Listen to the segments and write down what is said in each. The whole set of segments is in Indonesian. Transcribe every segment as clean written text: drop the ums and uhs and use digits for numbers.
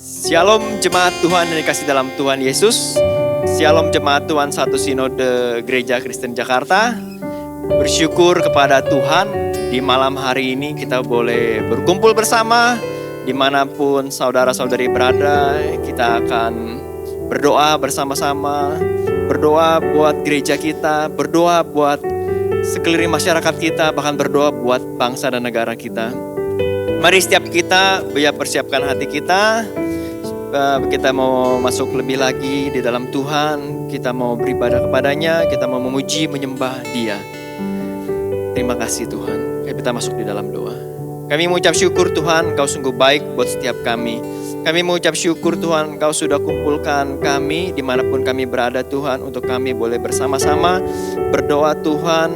Shalom jemaat Tuhan yang dikasih dalam Tuhan Yesus. Shalom jemaat Tuhan Satu Sinode Gereja Kristen Jakarta. Bersyukur kepada Tuhan di malam hari ini kita boleh berkumpul bersama. Dimanapun saudara-saudari berada, kita akan berdoa bersama-sama. Berdoa buat gereja kita, berdoa buat sekeliling masyarakat kita, bahkan berdoa buat bangsa dan negara kita. Mari setiap kita persiapkan hati kita. Kita mau masuk lebih lagi di dalam Tuhan. Kita mau beribadah kepadanya. Kita mau memuji, menyembah Dia. Terima kasih Tuhan. Kita masuk di dalam doa. Kami mengucap syukur Tuhan, Engkau sungguh baik buat setiap kami. Kami mengucap syukur Tuhan, Engkau sudah kumpulkan kami dimanapun kami berada Tuhan, untuk kami boleh bersama-sama berdoa Tuhan,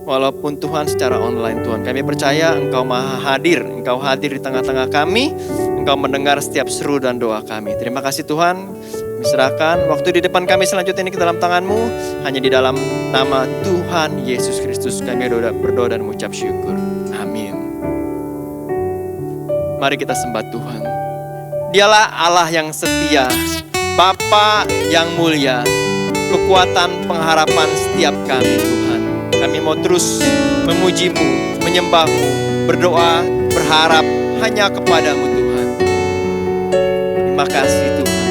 walaupun Tuhan secara online Tuhan. Kami percaya Engkau maha hadir, Engkau hadir di tengah-tengah kami, Engkau mendengar setiap seru dan doa kami. Terima kasih Tuhan, kami serahkan waktu di depan kami selanjutnya ini ke dalam tangan-Mu, hanya di dalam nama Tuhan Yesus Kristus kami berdoa dan mengucap syukur. Amin. Mari kita sembah Tuhan. Dialah Allah yang setia, Bapa yang mulia, kekuatan pengharapan setiap kami Tuhan. Kami mau terus memuji-Mu, menyembah-Mu, berdoa, berharap hanya kepada-Mu Tuhan. Terima kasih Tuhan.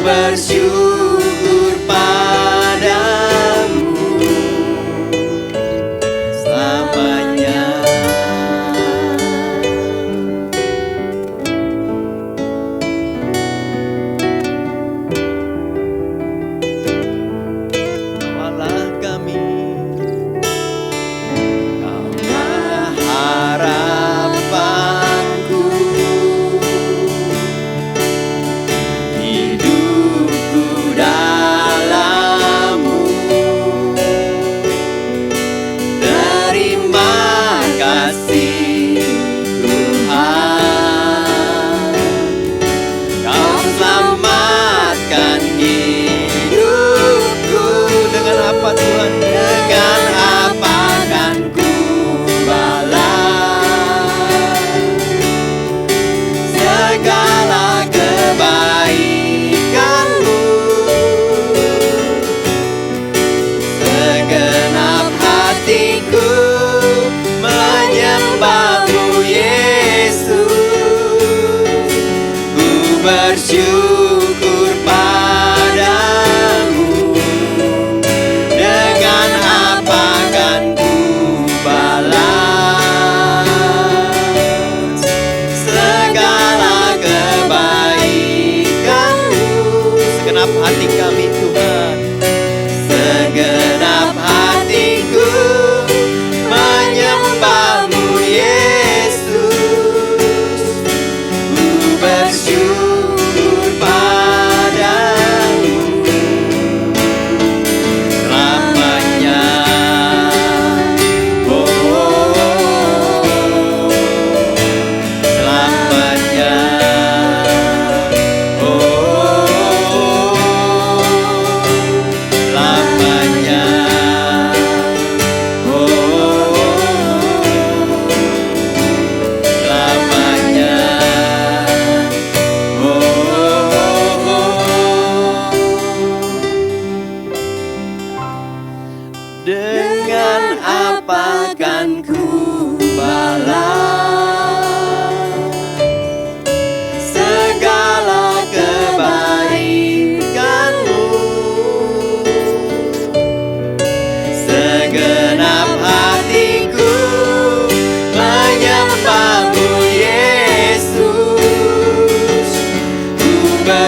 Bersyukur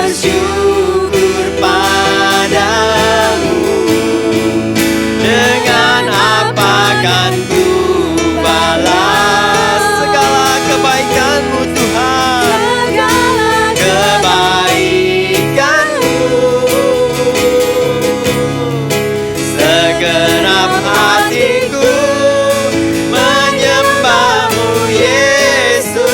bersyukur padamu. Dengan apa kan ku balas segala kebaikan-Mu Tuhan, kebaikan-Mu. Segenap hatiku menyembah-Mu Yesus,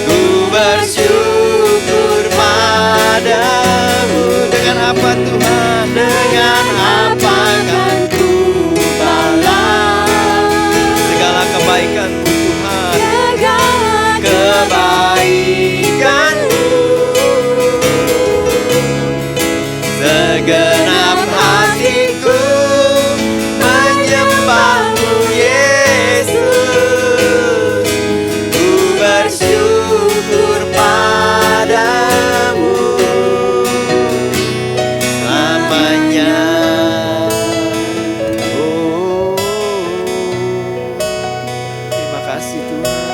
ku bersyukur padamu. Dengan apa Tuhan? Dengan apa kan ku balas segala kebaikan-Mu Tuhan, kebaikan-Mu. Segenap hatiku menyembah-Mu Yesus, ku bersyukur padamu selamanya. Oh, terima kasih Tuhan.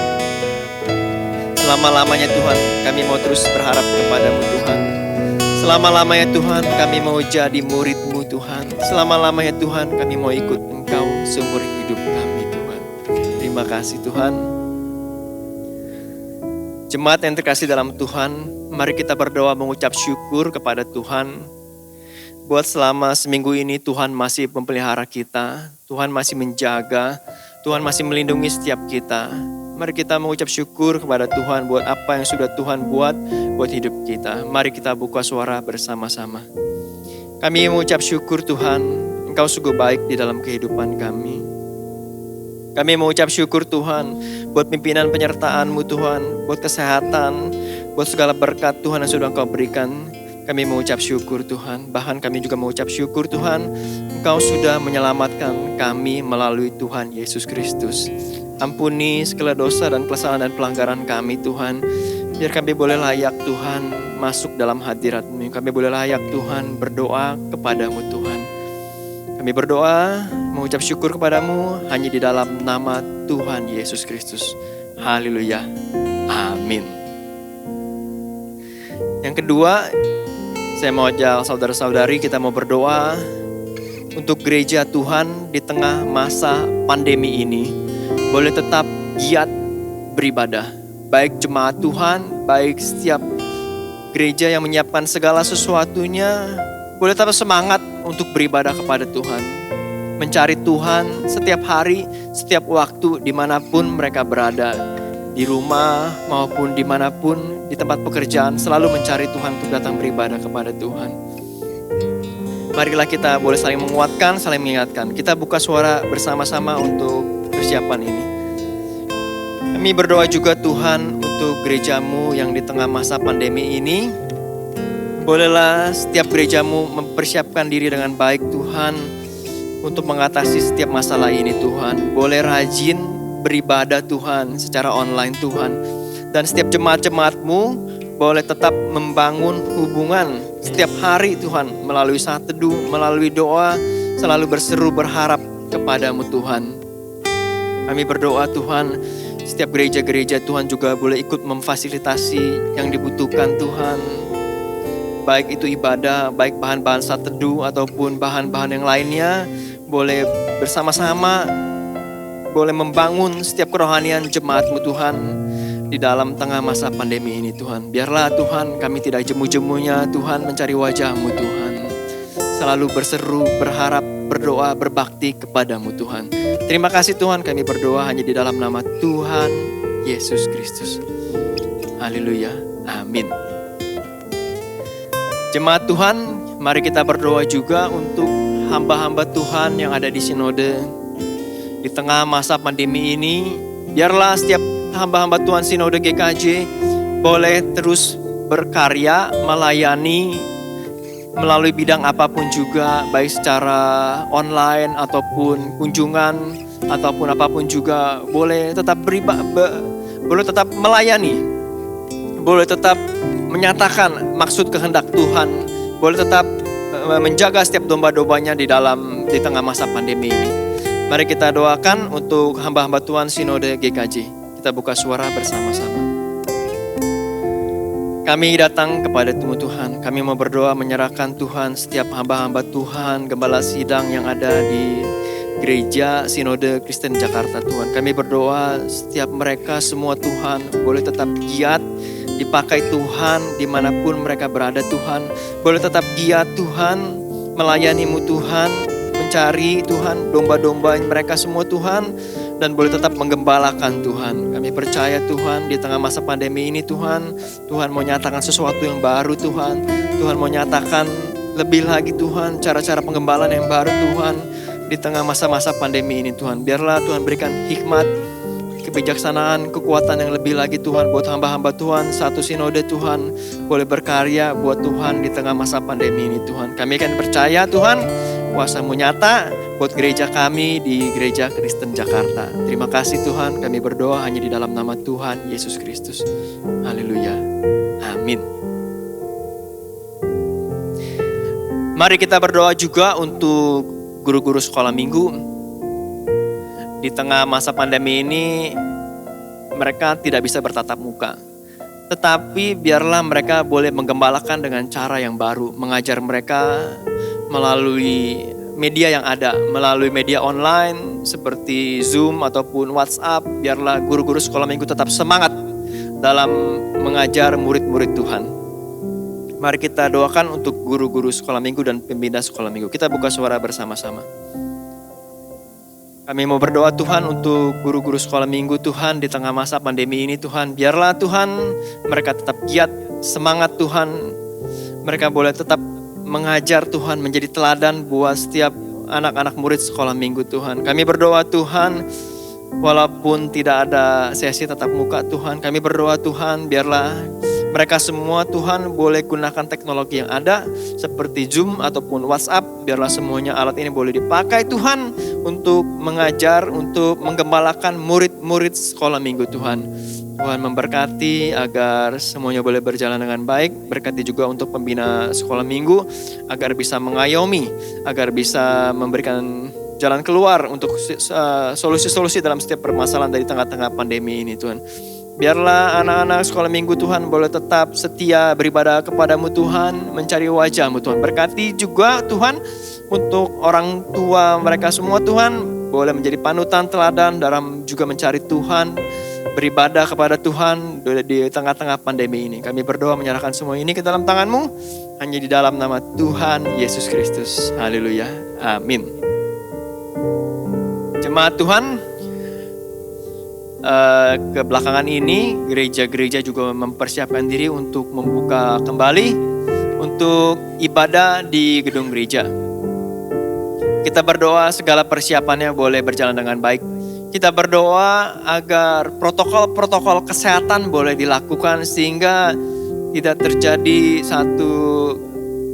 Selama-lamanya Tuhan, kami mau terus berharap kepadamu Tuhan. Selama-lamanya Tuhan, kami mau jadi murid-Mu Tuhan. Selama-lamanya Tuhan, kami mau ikut Engkau seumur hidup kami Tuhan. Terima kasih Tuhan. Jemaat yang terkasih dalam Tuhan, mari kita berdoa mengucap syukur kepada Tuhan. Buat selama seminggu ini Tuhan masih memelihara kita, Tuhan masih menjaga, Tuhan masih melindungi setiap kita. Mari kita mengucap syukur kepada Tuhan buat apa yang sudah Tuhan buat hidup kita. Mari kita buka suara bersama-sama. Kami mengucap syukur Tuhan, Engkau sungguh baik di dalam kehidupan kami. Kami mengucap syukur Tuhan buat pimpinan penyertaan-Mu Tuhan, buat kesehatan, buat segala berkat Tuhan yang sudah Engkau berikan. Kami mengucap syukur Tuhan. Bahkan kami juga mengucap syukur Tuhan, Engkau sudah menyelamatkan kami melalui Tuhan Yesus Kristus. Ampuni segala dosa dan kesalahan dan pelanggaran kami Tuhan. Biar kami boleh layak Tuhan masuk dalam hadirat-Mu. Kami boleh layak Tuhan berdoa kepadamu Tuhan. Kami berdoa mengucap syukur kepadamu hanya di dalam nama Tuhan Yesus Kristus. Haleluya. Amin. Yang kedua, saya mau ajak saudara-saudari kita mau berdoa untuk gereja Tuhan di tengah masa pandemi ini. Boleh tetap giat beribadah. Baik jemaat Tuhan, baik setiap gereja yang menyiapkan segala sesuatunya, boleh tetap semangat untuk beribadah kepada Tuhan. Mencari Tuhan setiap hari, setiap waktu, dimanapun mereka berada. Di rumah maupun dimanapun, di tempat pekerjaan, selalu mencari Tuhan untuk datang beribadah kepada Tuhan. Marilah kita boleh saling menguatkan, saling mengingatkan. Kita buka suara bersama-sama untuk persiapan ini. Kami berdoa juga Tuhan untuk gerejamu yang di tengah masa pandemi ini. Bolehlah setiap gerejamu mempersiapkan diri dengan baik Tuhan untuk mengatasi setiap masalah ini Tuhan. Boleh rajin beribadah Tuhan secara online Tuhan. Dan setiap jemaat-jemaatmu boleh tetap membangun hubungan setiap hari Tuhan melalui saat teduh, melalui doa, selalu berseru berharap kepadamu Tuhan. Kami berdoa Tuhan, setiap gereja-gereja Tuhan juga boleh ikut memfasilitasi yang dibutuhkan Tuhan. Baik itu ibadah, baik bahan-bahan saat teduh ataupun bahan-bahan yang lainnya. Boleh bersama-sama, boleh membangun setiap kerohanian jemaat-Mu Tuhan di dalam tengah masa pandemi ini Tuhan. Biarlah Tuhan kami tidak jemu-jemunya Tuhan mencari wajah-Mu Tuhan. Selalu berseru, berharap, berdoa, berbakti kepadamu Tuhan. Terima kasih Tuhan, kami berdoa hanya di dalam nama Tuhan Yesus Kristus. Haleluya, amin. Jemaat Tuhan, mari kita berdoa juga untuk hamba-hamba Tuhan yang ada di sinode. Di tengah masa pandemi ini, biarlah setiap hamba-hamba Tuhan sinode GKJ boleh terus berkarya, melayani, melalui bidang apapun juga, baik secara online ataupun kunjungan ataupun apapun juga, boleh tetap boleh tetap melayani, boleh tetap menyatakan maksud kehendak Tuhan, boleh tetap menjaga setiap domba-dombanya di tengah masa pandemi ini. Mari kita doakan untuk hamba-hamba Tuhan sinode GKJ. Kita buka suara bersama-sama. Kami datang kepada Tuhan. Kami mau berdoa menyerahkan Tuhan setiap hamba-hamba Tuhan, gembala sidang yang ada di Gereja Sinode Kristen Jakarta Tuhan. Kami berdoa setiap mereka semua Tuhan boleh tetap giat dipakai Tuhan dimanapun mereka berada Tuhan. Boleh tetap giat Tuhan melayani-Mu Tuhan, mencari Tuhan domba-domba mereka semua Tuhan. Dan boleh tetap menggembalakan Tuhan. Kami percaya Tuhan di tengah masa pandemi ini Tuhan, Tuhan mau nyatakan sesuatu yang baru Tuhan. Tuhan mau nyatakan lebih lagi Tuhan, cara-cara penggembalaan yang baru Tuhan. Di tengah masa-masa pandemi ini Tuhan, biarlah Tuhan berikan hikmat, kebijaksanaan, kekuatan yang lebih lagi Tuhan buat hamba-hamba Tuhan. Satu sinode Tuhan boleh berkarya buat Tuhan di tengah masa pandemi ini Tuhan. Kami akan percaya Tuhan, kuasa-Mu nyata buat gereja kami di Gereja Kristen Jakarta. Terima kasih Tuhan, kami berdoa hanya di dalam nama Tuhan Yesus Kristus. Haleluya. Amin. Mari kita berdoa juga untuk guru-guru sekolah minggu. Di tengah masa pandemi ini, mereka tidak bisa bertatap muka. Tetapi biarlah mereka boleh menggembalakan dengan cara yang baru. Mengajar mereka melalui media yang ada, melalui media online seperti Zoom ataupun WhatsApp. Biarlah guru-guru sekolah minggu tetap semangat dalam mengajar murid-murid Tuhan. Mari kita doakan untuk guru-guru sekolah minggu dan pembina sekolah minggu. Kita buka suara bersama-sama. Kami mau berdoa Tuhan untuk guru-guru sekolah minggu Tuhan di tengah masa pandemi ini Tuhan. Biarlah Tuhan mereka tetap giat, semangat Tuhan. Mereka boleh tetap mengajar Tuhan, menjadi teladan buat setiap anak-anak murid sekolah minggu Tuhan. Kami berdoa Tuhan, walaupun tidak ada sesi tatap muka Tuhan, kami berdoa Tuhan, biarlah mereka semua Tuhan boleh gunakan teknologi yang ada seperti Zoom ataupun WhatsApp. Biarlah semuanya alat ini boleh dipakai Tuhan untuk mengajar, untuk menggembalakan murid-murid sekolah minggu Tuhan. Tuhan memberkati agar semuanya boleh berjalan dengan baik. Berkati juga untuk pembina sekolah minggu agar bisa mengayomi, agar bisa memberikan jalan keluar untuk solusi-solusi dalam setiap permasalahan dari tengah-tengah pandemi ini Tuhan. Biarlah anak-anak sekolah minggu Tuhan boleh tetap setia beribadah kepadamu Tuhan, mencari wajah-Mu Tuhan. Berkati juga Tuhan untuk orang tua mereka semua Tuhan, boleh menjadi panutan teladan dalam juga mencari Tuhan, beribadah kepada Tuhan di tengah-tengah pandemi ini. Kami berdoa menyerahkan semua ini ke dalam tangan-Mu, hanya di dalam nama Tuhan Yesus Kristus. Haleluya. Amin. Jemaat Tuhan, kebelakangan ini gereja-gereja juga mempersiapkan diri untuk membuka kembali untuk ibadah di gedung gereja. Kita berdoa segala persiapannya boleh berjalan dengan baik. Kita berdoa agar protokol-protokol kesehatan boleh dilakukan sehingga tidak terjadi satu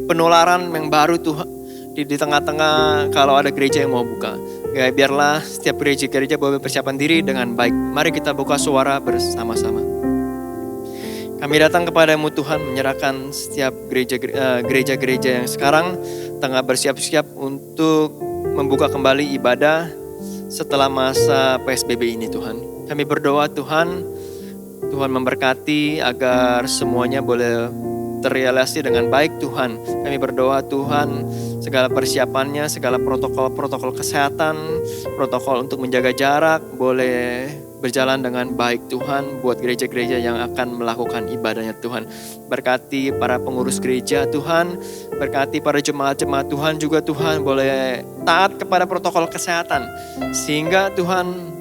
penularan yang baru Tuhan di tengah-tengah kalau ada gereja yang mau buka. Ya, biarlah setiap gereja-gereja boleh persiapan diri dengan baik. Mari kita buka suara bersama-sama. Kami datang kepadamu Tuhan, menyerahkan setiap gereja-gereja yang sekarang tengah bersiap-siap untuk membuka kembali ibadah setelah masa PSBB ini Tuhan. Kami berdoa Tuhan, Tuhan memberkati agar semuanya boleh terrealisasi dengan baik Tuhan. Kami berdoa Tuhan, segala persiapannya, segala protokol-protokol kesehatan, protokol untuk menjaga jarak boleh berjalan dengan baik Tuhan buat gereja-gereja yang akan melakukan ibadahnya Tuhan. Berkati para pengurus gereja Tuhan, berkati para jemaat-jemaat Tuhan juga Tuhan boleh taat kepada protokol kesehatan sehingga Tuhan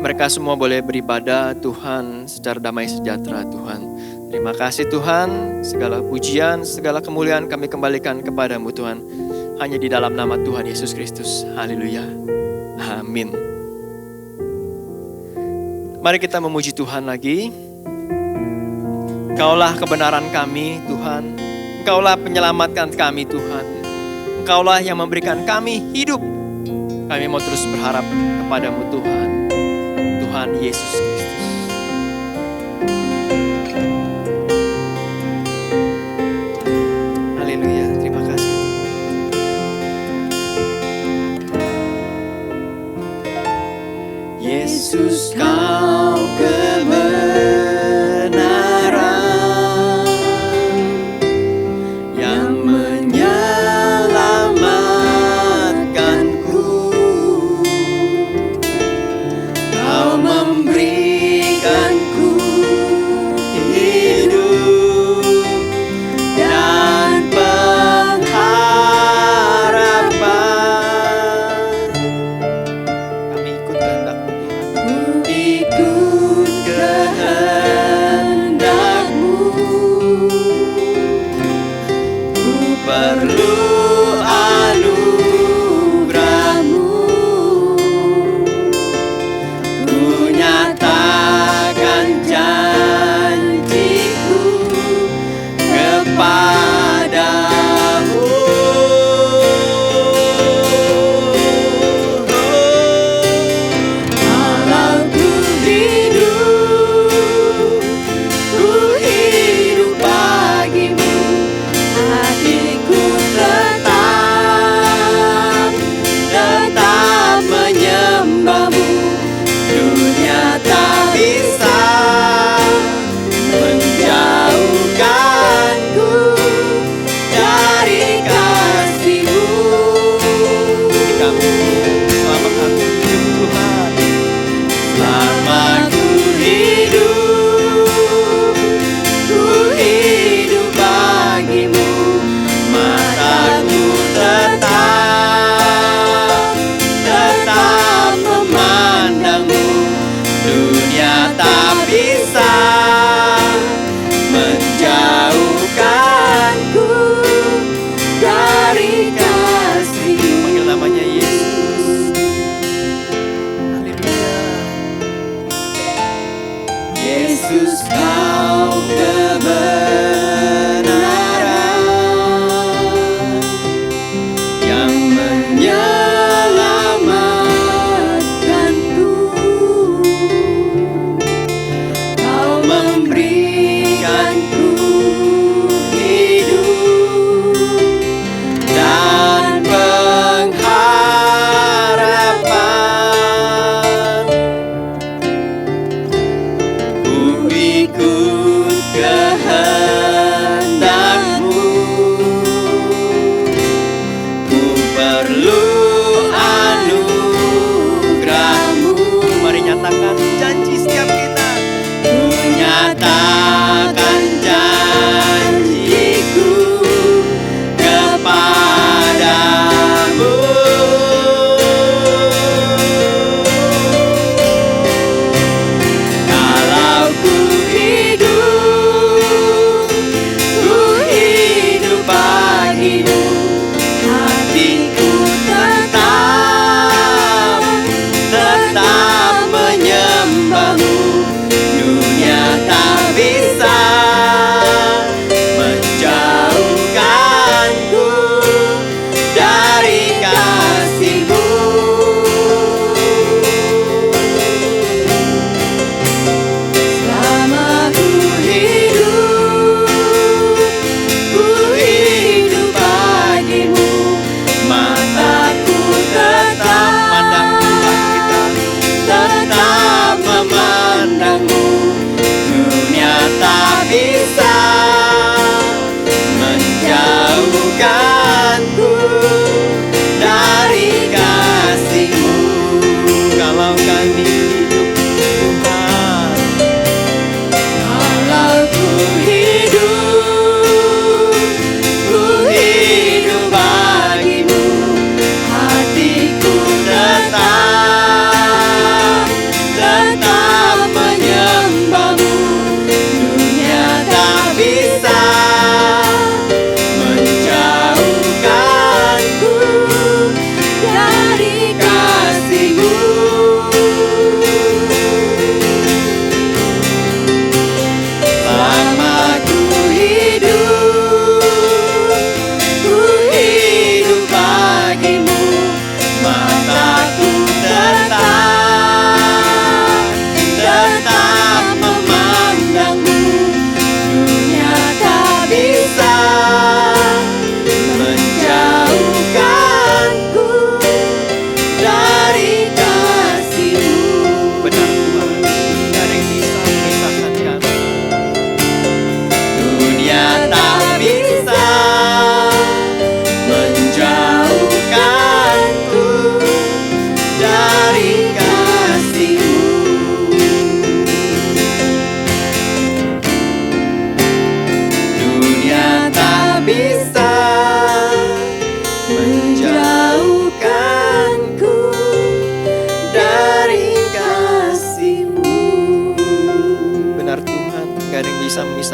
mereka semua boleh beribadah Tuhan secara damai sejahtera Tuhan. Terima kasih Tuhan, segala pujian, segala kemuliaan kami kembalikan kepadamu Tuhan. Hanya di dalam nama Tuhan Yesus Kristus. Haleluya. Amin. Mari kita memuji Tuhan lagi. Engkaulah kebenaran kami Tuhan. Engkaulah penyelamatkan kami Tuhan. Engkaulah yang memberikan kami hidup. Kami mau terus berharap kepadamu Tuhan. Tuhan Yesus Kristus. Yesus kau kebenaran,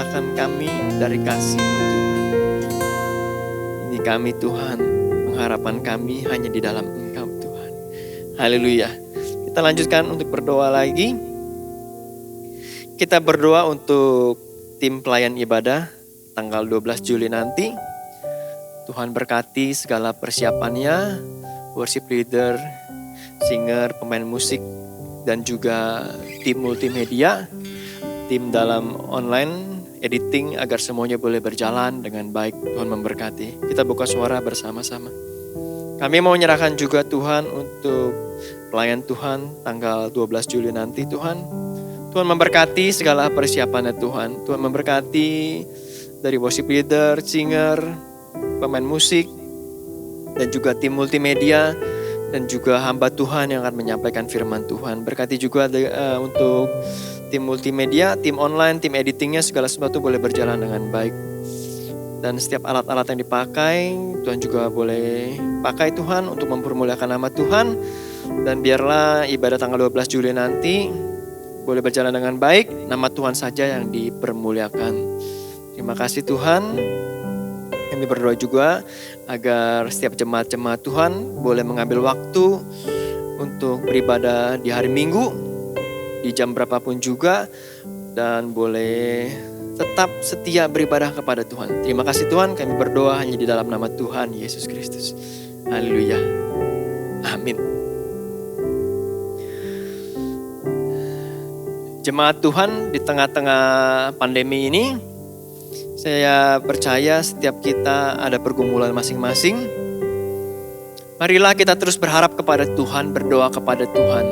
memisahkan kami dari kasih-Mu Tuhan. Ini kami Tuhan, pengharapan kami hanya di dalam Engkau Tuhan. Haleluya. Kita lanjutkan untuk berdoa lagi. Kita berdoa untuk tim pelayan ibadah tanggal 12 Juli nanti. Tuhan berkati segala persiapannya, worship leader, singer, pemain musik, dan juga tim multimedia, tim dalam online, editing, agar semuanya boleh berjalan dengan baik. Tuhan memberkati. Kita buka suara bersama-sama. Kami mau menyerahkan juga Tuhan untuk pelayan Tuhan tanggal 12 Juli nanti Tuhan. Tuhan memberkati segala persiapannya Tuhan. Tuhan memberkati dari worship leader, singer, pemain musik, dan juga tim multimedia, dan juga hamba Tuhan yang akan menyampaikan firman Tuhan. Berkati juga untuk tim multimedia, tim online, tim editingnya, segala sesuatu boleh berjalan dengan baik. Dan setiap alat-alat yang dipakai, Tuhan juga boleh pakai Tuhan untuk mempermuliakan nama Tuhan. Dan biarlah ibadah tanggal 12 Juli nanti boleh berjalan dengan baik, nama Tuhan saja yang dipermuliakan. Terima kasih Tuhan. Kami berdoa juga agar setiap jemaat-jemaat Tuhan boleh mengambil waktu untuk beribadah di hari Minggu, di jam berapapun juga, dan boleh tetap setia beribadah kepada Tuhan. Terima kasih Tuhan, kami berdoa hanya di dalam nama Tuhan Yesus Kristus. Haleluya. Amin. Jemaat Tuhan, di tengah-tengah pandemi ini, saya percaya setiap kita ada pergumulan masing-masing. Marilah kita terus berharap kepada Tuhan, berdoa kepada Tuhan.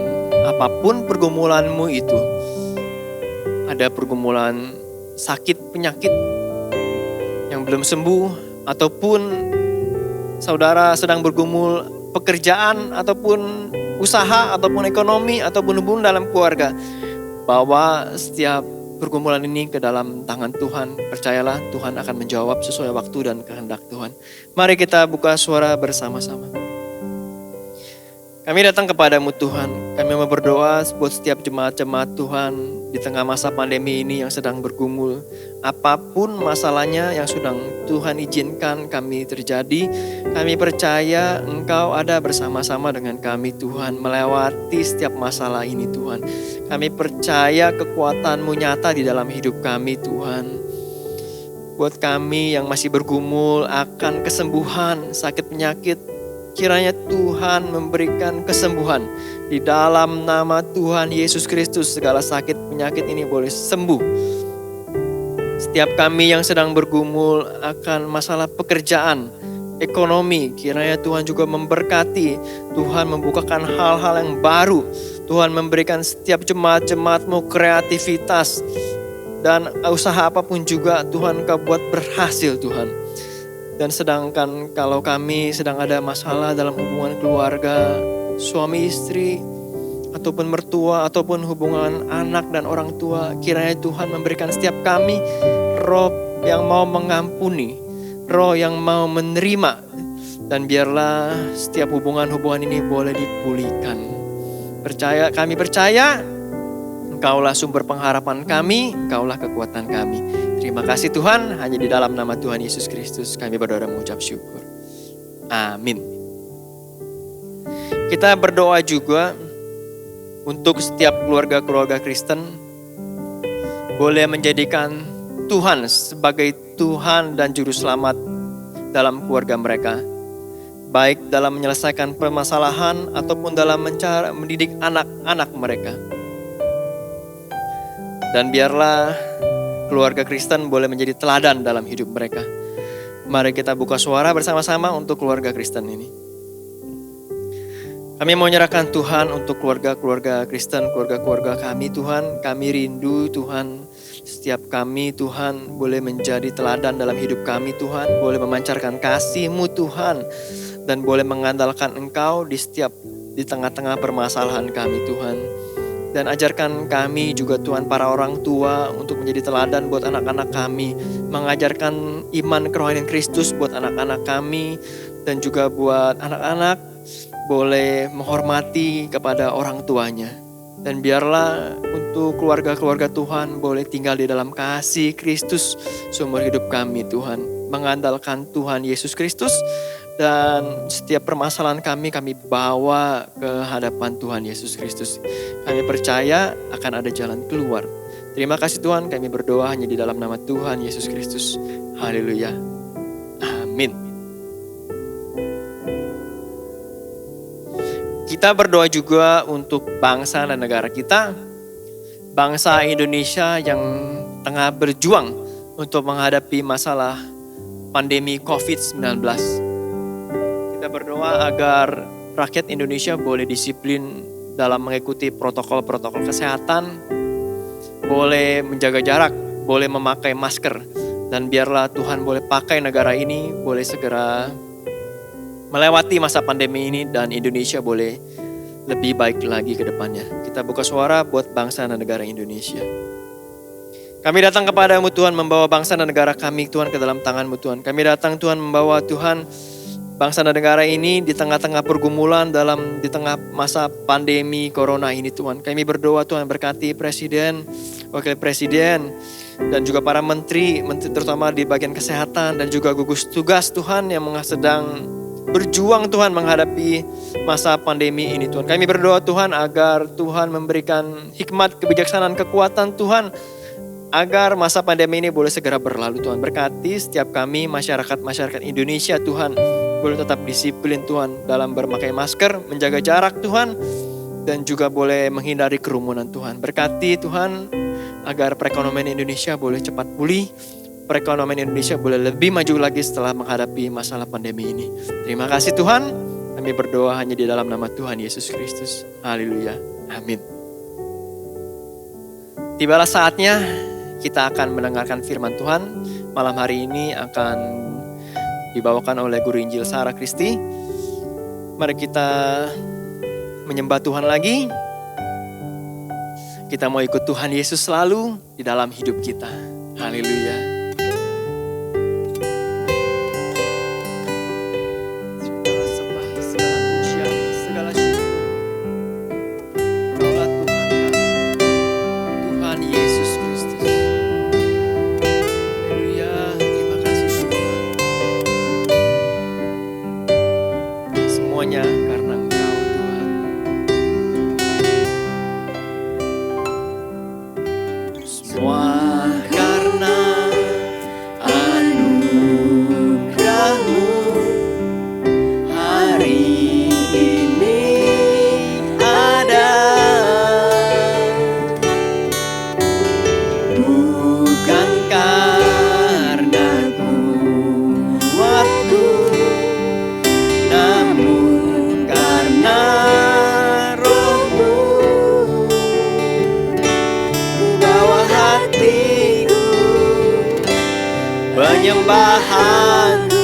Apapun pergumulanmu itu, ada pergumulan sakit, penyakit yang belum sembuh, ataupun saudara sedang bergumul pekerjaan, ataupun usaha, ataupun ekonomi, ataupun hubungan dalam keluarga. Bawa setiap pergumulan ini ke dalam tangan Tuhan. Percayalah Tuhan akan menjawab sesuai waktu dan kehendak Tuhan. Mari kita buka suara bersama-sama. Kami datang kepadamu Tuhan. Kami mau berdoa buat setiap jemaat-jemaat Tuhan di tengah masa pandemi ini yang sedang bergumul. Apapun masalahnya yang sedang Tuhan izinkan kami terjadi, kami percaya Engkau ada bersama-sama dengan kami Tuhan, melewati setiap masalah ini Tuhan. Kami percaya kekuatan-Mu nyata di dalam hidup kami Tuhan. Buat kami yang masih bergumul akan kesembuhan sakit penyakit, kiranya Tuhan memberikan kesembuhan. Di dalam nama Tuhan Yesus Kristus, segala sakit penyakit ini boleh sembuh. Setiap kami yang sedang bergumul akan masalah pekerjaan, ekonomi, kiranya Tuhan juga memberkati. Tuhan membukakan hal-hal yang baru. Tuhan memberikan setiap jemaat-jemaat-Mu kreativitas. Dan usaha apapun juga Tuhan Kau buat berhasil Tuhan. Dan sedangkan kalau kami sedang ada masalah dalam hubungan keluarga, suami istri, ataupun mertua, ataupun hubungan anak dan orang tua, kiranya Tuhan memberikan setiap kami roh yang mau mengampuni, roh yang mau menerima, dan biarlah setiap hubungan-hubungan ini boleh dipulihkan. Kami percaya Engkaulah sumber pengharapan kami, Engkaulah kekuatan kami. Terima kasih Tuhan, hanya di dalam nama Tuhan Yesus Kristus kami berdoa dan mengucap syukur. Amin. Kita berdoa juga untuk setiap keluarga-keluarga Kristen boleh menjadikan Tuhan sebagai Tuhan dan Juru Selamat dalam keluarga mereka. Baik dalam menyelesaikan permasalahan ataupun dalam mendidik anak-anak mereka. Dan biarlah keluarga Kristen boleh menjadi teladan dalam hidup mereka. Mari kita buka suara bersama-sama untuk keluarga Kristen ini. Kami mau menyerahkan Tuhan untuk keluarga-keluarga Kristen, keluarga-keluarga kami Tuhan. Kami rindu Tuhan, setiap kami Tuhan boleh menjadi teladan dalam hidup kami Tuhan. Boleh memancarkan kasih-Mu Tuhan. Dan boleh mengandalkan Engkau di tengah-tengah permasalahan kami Tuhan. Dan ajarkan kami juga Tuhan para orang tua untuk menjadi teladan buat anak-anak kami. Mengajarkan iman kerohanian Kristus buat anak-anak kami. Dan juga buat anak-anak boleh menghormati kepada orang tuanya. Dan biarlah untuk keluarga-keluarga Tuhan boleh tinggal di dalam kasih Kristus seumur hidup kami Tuhan. Mengandalkan Tuhan Yesus Kristus dan setiap permasalahan kami bawa ke hadapan Tuhan Yesus Kristus. Kami percaya akan ada jalan keluar. Terima kasih Tuhan, kami berdoa hanya di dalam nama Tuhan Yesus Kristus. Haleluya. Amin. Kita berdoa juga untuk bangsa dan negara kita. Bangsa Indonesia yang tengah berjuang untuk menghadapi masalah pandemi COVID-19. Kita berdoa agar rakyat Indonesia boleh disiplin dalam mengikuti protokol-protokol kesehatan, boleh menjaga jarak, boleh memakai masker, dan biarlah Tuhan boleh pakai negara ini, boleh segera melewati masa pandemi ini dan Indonesia boleh lebih baik lagi ke depannya. Kita buka suara buat bangsa dan negara Indonesia. Kami datang kepadamu Tuhan, membawa bangsa dan negara kami Tuhan ke dalam tangan-Mu Tuhan. Kami datang Tuhan membawa Tuhan bangsa dan negara ini di tengah-tengah pergumulan di tengah masa pandemi corona ini Tuhan. Kami berdoa Tuhan berkati Presiden, Wakil Presiden, dan juga para menteri terutama di bagian kesehatan dan juga gugus tugas Tuhan yang sedang berjuang Tuhan menghadapi masa pandemi ini Tuhan. Kami berdoa Tuhan agar Tuhan memberikan hikmat, kebijaksanaan, kekuatan Tuhan agar masa pandemi ini boleh segera berlalu Tuhan. Berkati setiap kami masyarakat Indonesia Tuhan boleh tetap disiplin Tuhan dalam berpakai masker, menjaga jarak Tuhan, dan juga boleh menghindari kerumunan Tuhan. Berkati Tuhan agar perekonomian Indonesia boleh cepat pulih. Perekonomian Indonesia boleh lebih maju lagi setelah menghadapi masalah pandemi ini. Terima kasih Tuhan. Kami berdoa hanya di dalam nama Tuhan Yesus Kristus. Haleluya. Amin. Tibalah saatnya kita akan mendengarkan firman Tuhan. Malam hari ini akan dibawakan oleh Guru Injil Sarah Kristi. Mari kita menyembah Tuhan lagi. Kita mau ikut Tuhan Yesus selalu di dalam hidup kita. Haleluya. Penyembahanku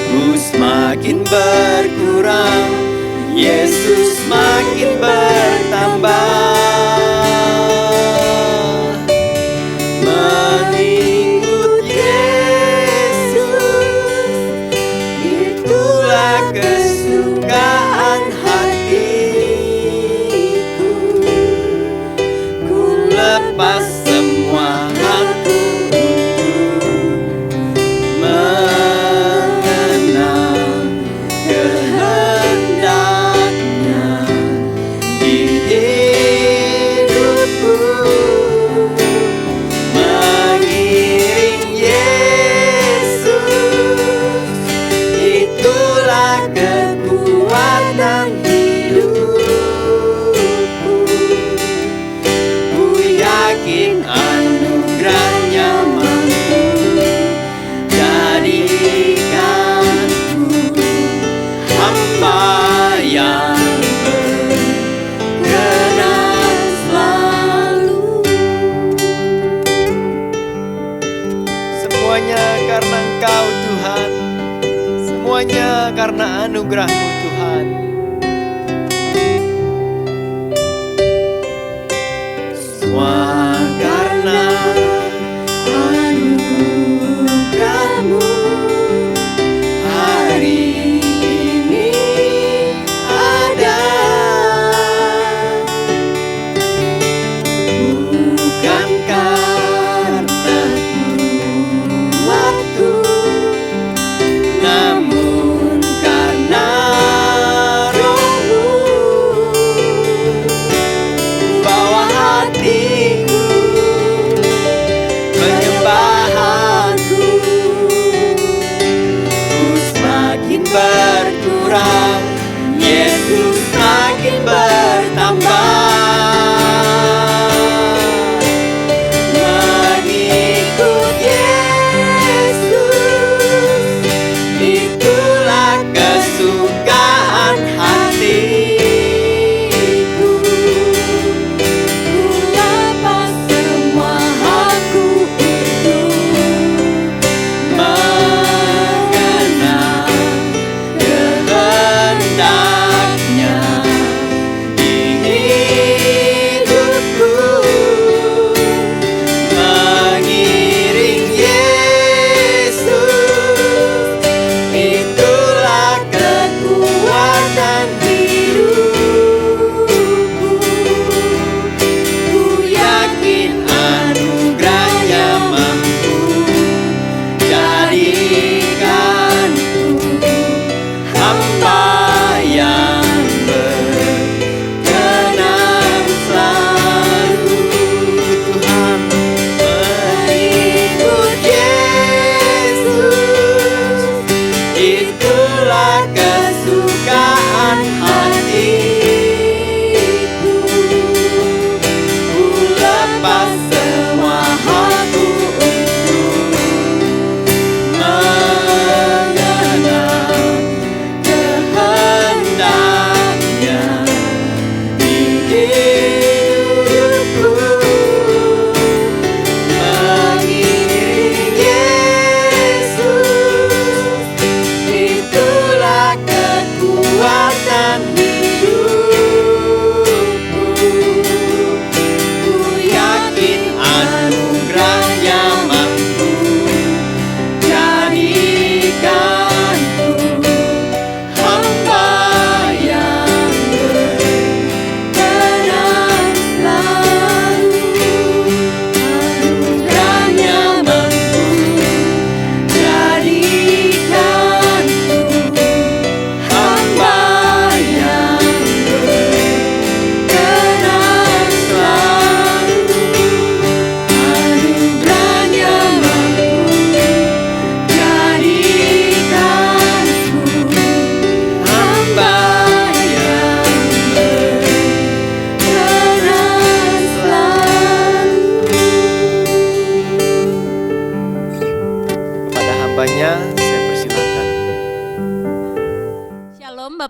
ku semakin berkurang, Yesus makin bertambah. Mengikut Yesus itulah kesukaan hatiku. Ku lepas semua hatiku karena anugerah-Mu Tuhan. Semua karena anugerah-Mu hari ini ada.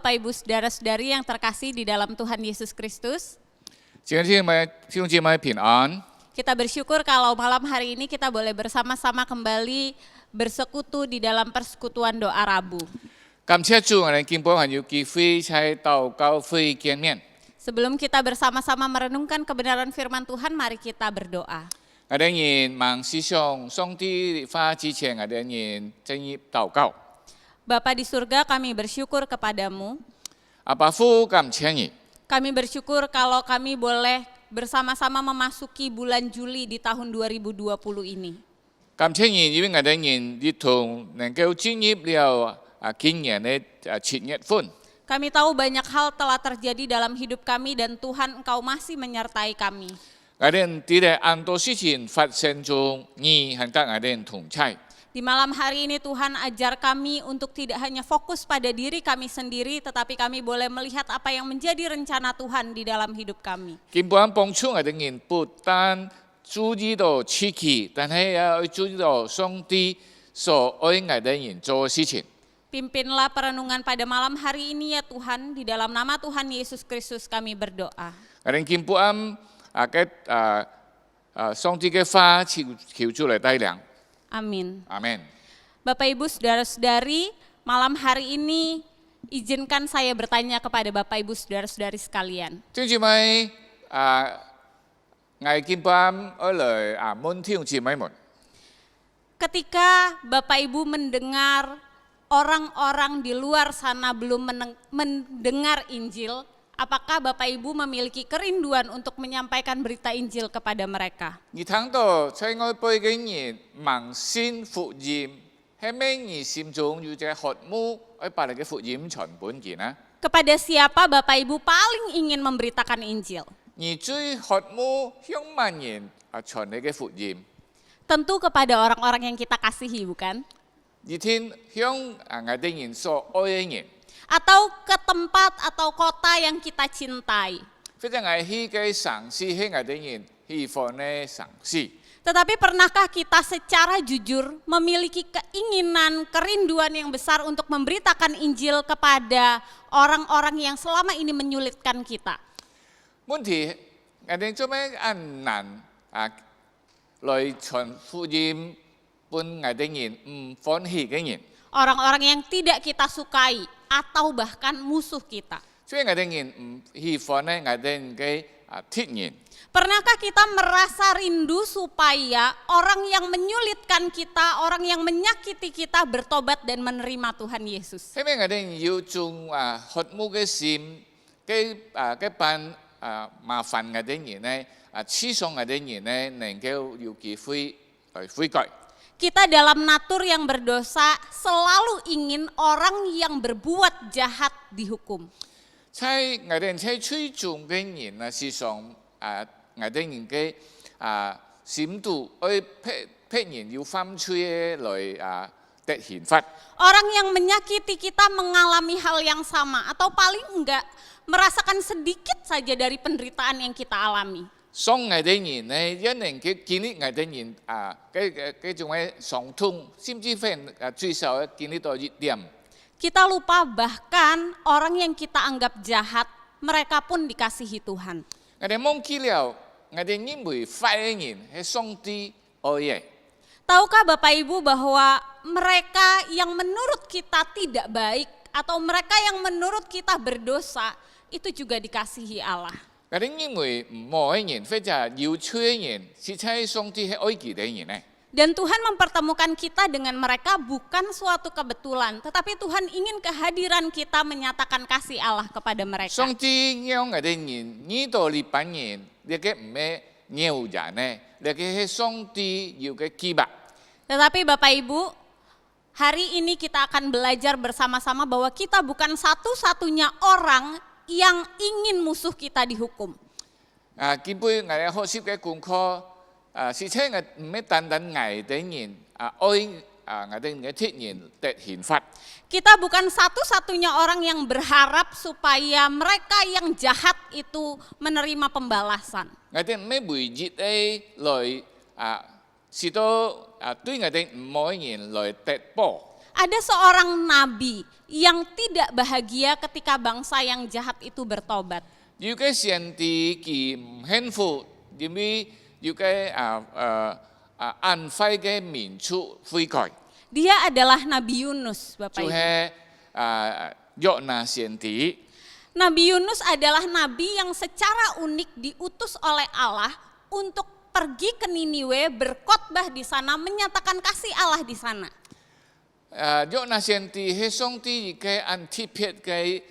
Bapak Ibu Saudara-saudari yang terkasih di dalam Tuhan Yesus Kristus. 弟兄姐妹平安。 Kita bersyukur kalau malam hari ini kita boleh bersama-sama kembali bersekutu di dalam persekutuan doa Rabu. 感謝主，我哋今寶還有機會喺禱告會見面。 Sebelum kita bersama-sama merenungkan kebenaran firman Tuhan, mari kita berdoa. 我哋人望思想上帝話之前，我哋人進入禱告。 Bapa di surga, kami bersyukur kepadamu. 阿爸父，感謝你， Kami bersyukur kalau kami boleh bersama-sama memasuki bulan Juli di tahun 2020 ini. 感謝你，因為我哋人一同能夠進入了今年嘅7月份。 Kami tahu banyak hal telah terjadi dalam hidup kami dan Tuhan Engkau masih menyertai kami. 我哋喺很多事情發生中，你係跟我哋同在。 Di malam hari ini Tuhan ajar kami untuk tidak hanya fokus pada diri kami sendiri, tetapi kami boleh melihat apa yang menjadi rencana Tuhan di dalam hidup kami. 今寶幫助我哋人不單注意到自己，但係也要注意到上帝所愛我哋人做嘅事情。 Pimpinlah perenungan pada malam hari ini ya Tuhan, di dalam nama Tuhan Yesus Kristus kami berdoa. 我哋今寶上帝嘅話求主嚟帶領。 Amin. Amin. Bapak Ibu Saudara-saudari, malam hari ini izinkan saya bertanya kepada Bapak Ibu Saudara-saudari sekalian. 弟兄姊妹，我今寶我嚟問弟兄姊妹們， Ketika Bapak Ibu mendengar orang-orang di luar sana belum mendengar Injil, apakah Bapak Ibu memiliki kerinduan untuk menyampaikan berita Injil kepada mereka? 你聽到在我背嘅人盲信福音，係咪你心中有隻渴慕去把你嘅福音傳本件啊？ Kepada siapa Bapak Ibu paling ingin memberitakan Injil? 你最渴慕向萬人傳你嘅福音， Tentu kepada orang-orang yang kita kasihi, bukan? 你聽向我哋人所愛嘅人， Atau ke tempat atau kota yang kita cintai. 非常愛去嘅城市係我哋人喜歡嘅城市。 Tetapi pernahkah kita secara jujur memiliki keinginan, kerinduan yang besar untuk memberitakan Injil kepada orang-orang yang selama ini menyulitkan kita? 問題我哋做咩難來傳福音俾我哋人唔歡喜嘅人？ Orang-orang yang tidak kita sukai atau bahkan musuh kita. 所以我哋人唔喜歡咧，我哋人嘅敵人。 Pernahkah kita merasa rindu supaya orang yang menyulitkan kita, orang yang menyakiti kita bertobat dan menerima Tuhan Yesus? 係咪我哋要種渴慕嘅心，嘅班麻煩我哋人咧，思想我哋人咧，能夠有機會來悔改。 Kita dalam natur yang berdosa selalu ingin orang yang berbuat jahat dihukum. 在我哋在最終嘅人思想我哋人嘅深度，去批人要犯罪來得刑罰。 Orang yang menyakiti kita mengalami hal yang sama atau paling enggak merasakan sedikit saja dari penderitaan yang kita alami. 傷我哋人咧，一年嘅經歷我哋人嘅種嘅傷痛，甚至乎最少經歷到一點。 Kita lupa bahkan orang yang kita anggap jahat, mereka pun dikasihi Tuhan. 我哋忘記了，我哋認為壞嘅人係上帝愛嘅。 Tahukah Bapak Ibu bahwa mereka yang menurut kita tidak baik atau mereka yang menurut kita berdosa itu juga dikasihi Allah. 我哋認為唔好嘅人，或者要錯嘅人，實際上帝係愛佢哋嘅人咧。 Dan Tuhan mempertemukan kita dengan mereka bukan suatu kebetulan, tetapi Tuhan ingin kehadiran kita menyatakan kasih Allah kepada mereka. 上帝讓我哋人呢度呢班人，你嘅唔係牛人咧，你嘅係上帝要嘅基拔。 Tetapi Bapak Ibu, hari ini kita akan belajar bersama-sama bahwa kita bukan satu-satunya orang yang ingin musuh kita dihukum. 基本我哋學習嘅功課，實際我唔係單單愛哋人，愛我哋嘅敵人得刑罰。 Kita bukan satu-satunya orang yang berharap supaya mereka yang jahat itu menerima pembalasan. 我哋唔係每日嚟使到對我哋唔好嘅人來得報。ada seorang nabi yang tidak bahagia ketika bangsa yang jahat itu bertobat. 有嘅先知佢唔幸福，因為有嘅安徽嘅民族悔改， Dia adalah Nabi Yunus, Bapak 就 Ibu. 係約拿先知。 Nabi Yunus adalah nabi yang secara unik diutus oleh Allah untuk pergi ke Niniwe, berkhotbah di sana, menyatakan kasih Allah di sana. 約拿先知係上帝嘅安提撇嘅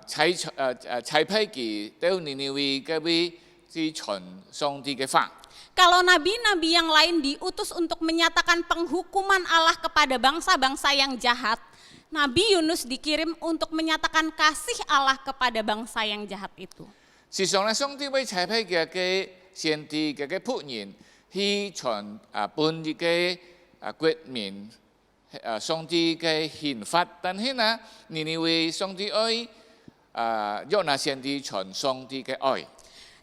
差派佢到尼尼微嘅位去傳上帝嘅法。 Kalau nabi-nabi yang lain diutus untuk menyatakan penghukuman Allah kepada bangsa-bangsa yang jahat, Nabi Yunus dikirim untuk menyatakan kasih Allah kepada bangsa yang jahat itu. 事實上咧，上帝會差派嘅先知嘅僕人去傳本地嘅國民上帝嘅憲法，但係呢，尼尼微上帝愛約拿先知傳上帝嘅愛。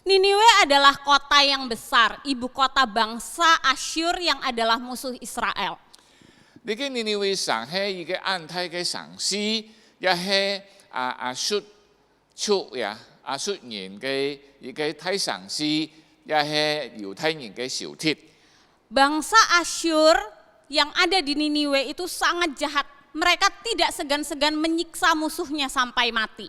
Niniwe adalah kota yang besar, ibu kota bangsa Asyur yang adalah musuh Israel. 你嘅尼尼微城係一個安泰嘅城市，也係亞述族呀亞述人嘅一個大城市，也係猶太人嘅小鐵。 Bangsa Asyur yang ada di Niniwe itu sangat jahat. Mereka tidak segan-segan menyiksa musuhnya sampai mati.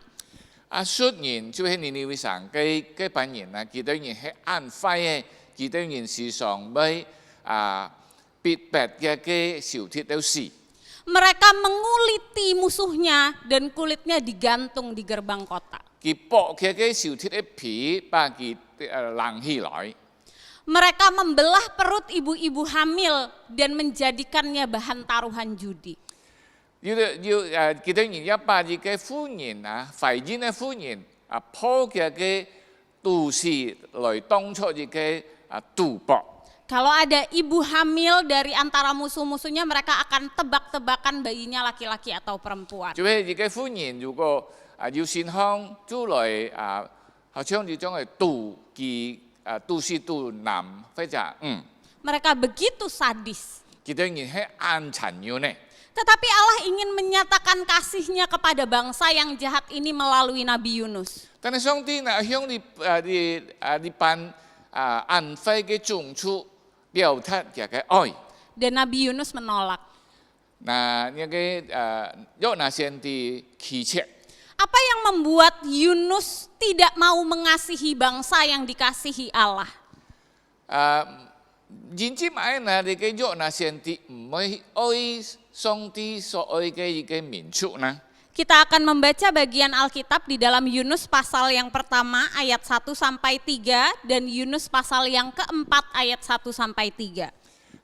亞述人就係尼尼微城嘅班人啊，佢哋人係安徽嘅，佢哋人時常俾逼迫嘅小鐵都死。 Mereka menguliti musuhnya dan kulitnya digantung di gerbang kota. 佢剝嘅小鐵嘅皮，把佢冷起來。 Mereka membelah perut ibu-ibu hamil dan menjadikannya bahan taruhan judi. 佢哋人一把佢嘅婦人啊，懷孕嘅婦人破嘅肚臍來當出佢嘅賭博。 Kalau ada ibu hamil dari antara musuh-musuhnya, mereka akan tebak-tebakan bayinya laki-laki atau perempuan. 就係佢嘅婦人，如果要先康，就來好像就將佢賭佢肚臍賭男，或者Mereka begitu sadis. 佢哋人係安殘樣呢。 Tetapi Allah ingin menyatakan kasih-Nya kepada bangsa yang jahat ini melalui Nabi Yunus. 但係上帝呢向你班安徽嘅種族表達佢嘅愛。 Dan Nabi Yunus menolak. 嗱，呢個約拿先知拒絕。 Apa yang membuat Yunus tidak mau mengasihi bangsa yang dikasihi Allah? 現今買呢，你嘅約拿先知唔會愛上帝所愛嘅一個民族呢？ Kita akan membaca bagian Alkitab di dalam Yunus pasal yang pertama ayat 1 sampai 3 dan Yunus pasal yang keempat ayat 1 sampai 3.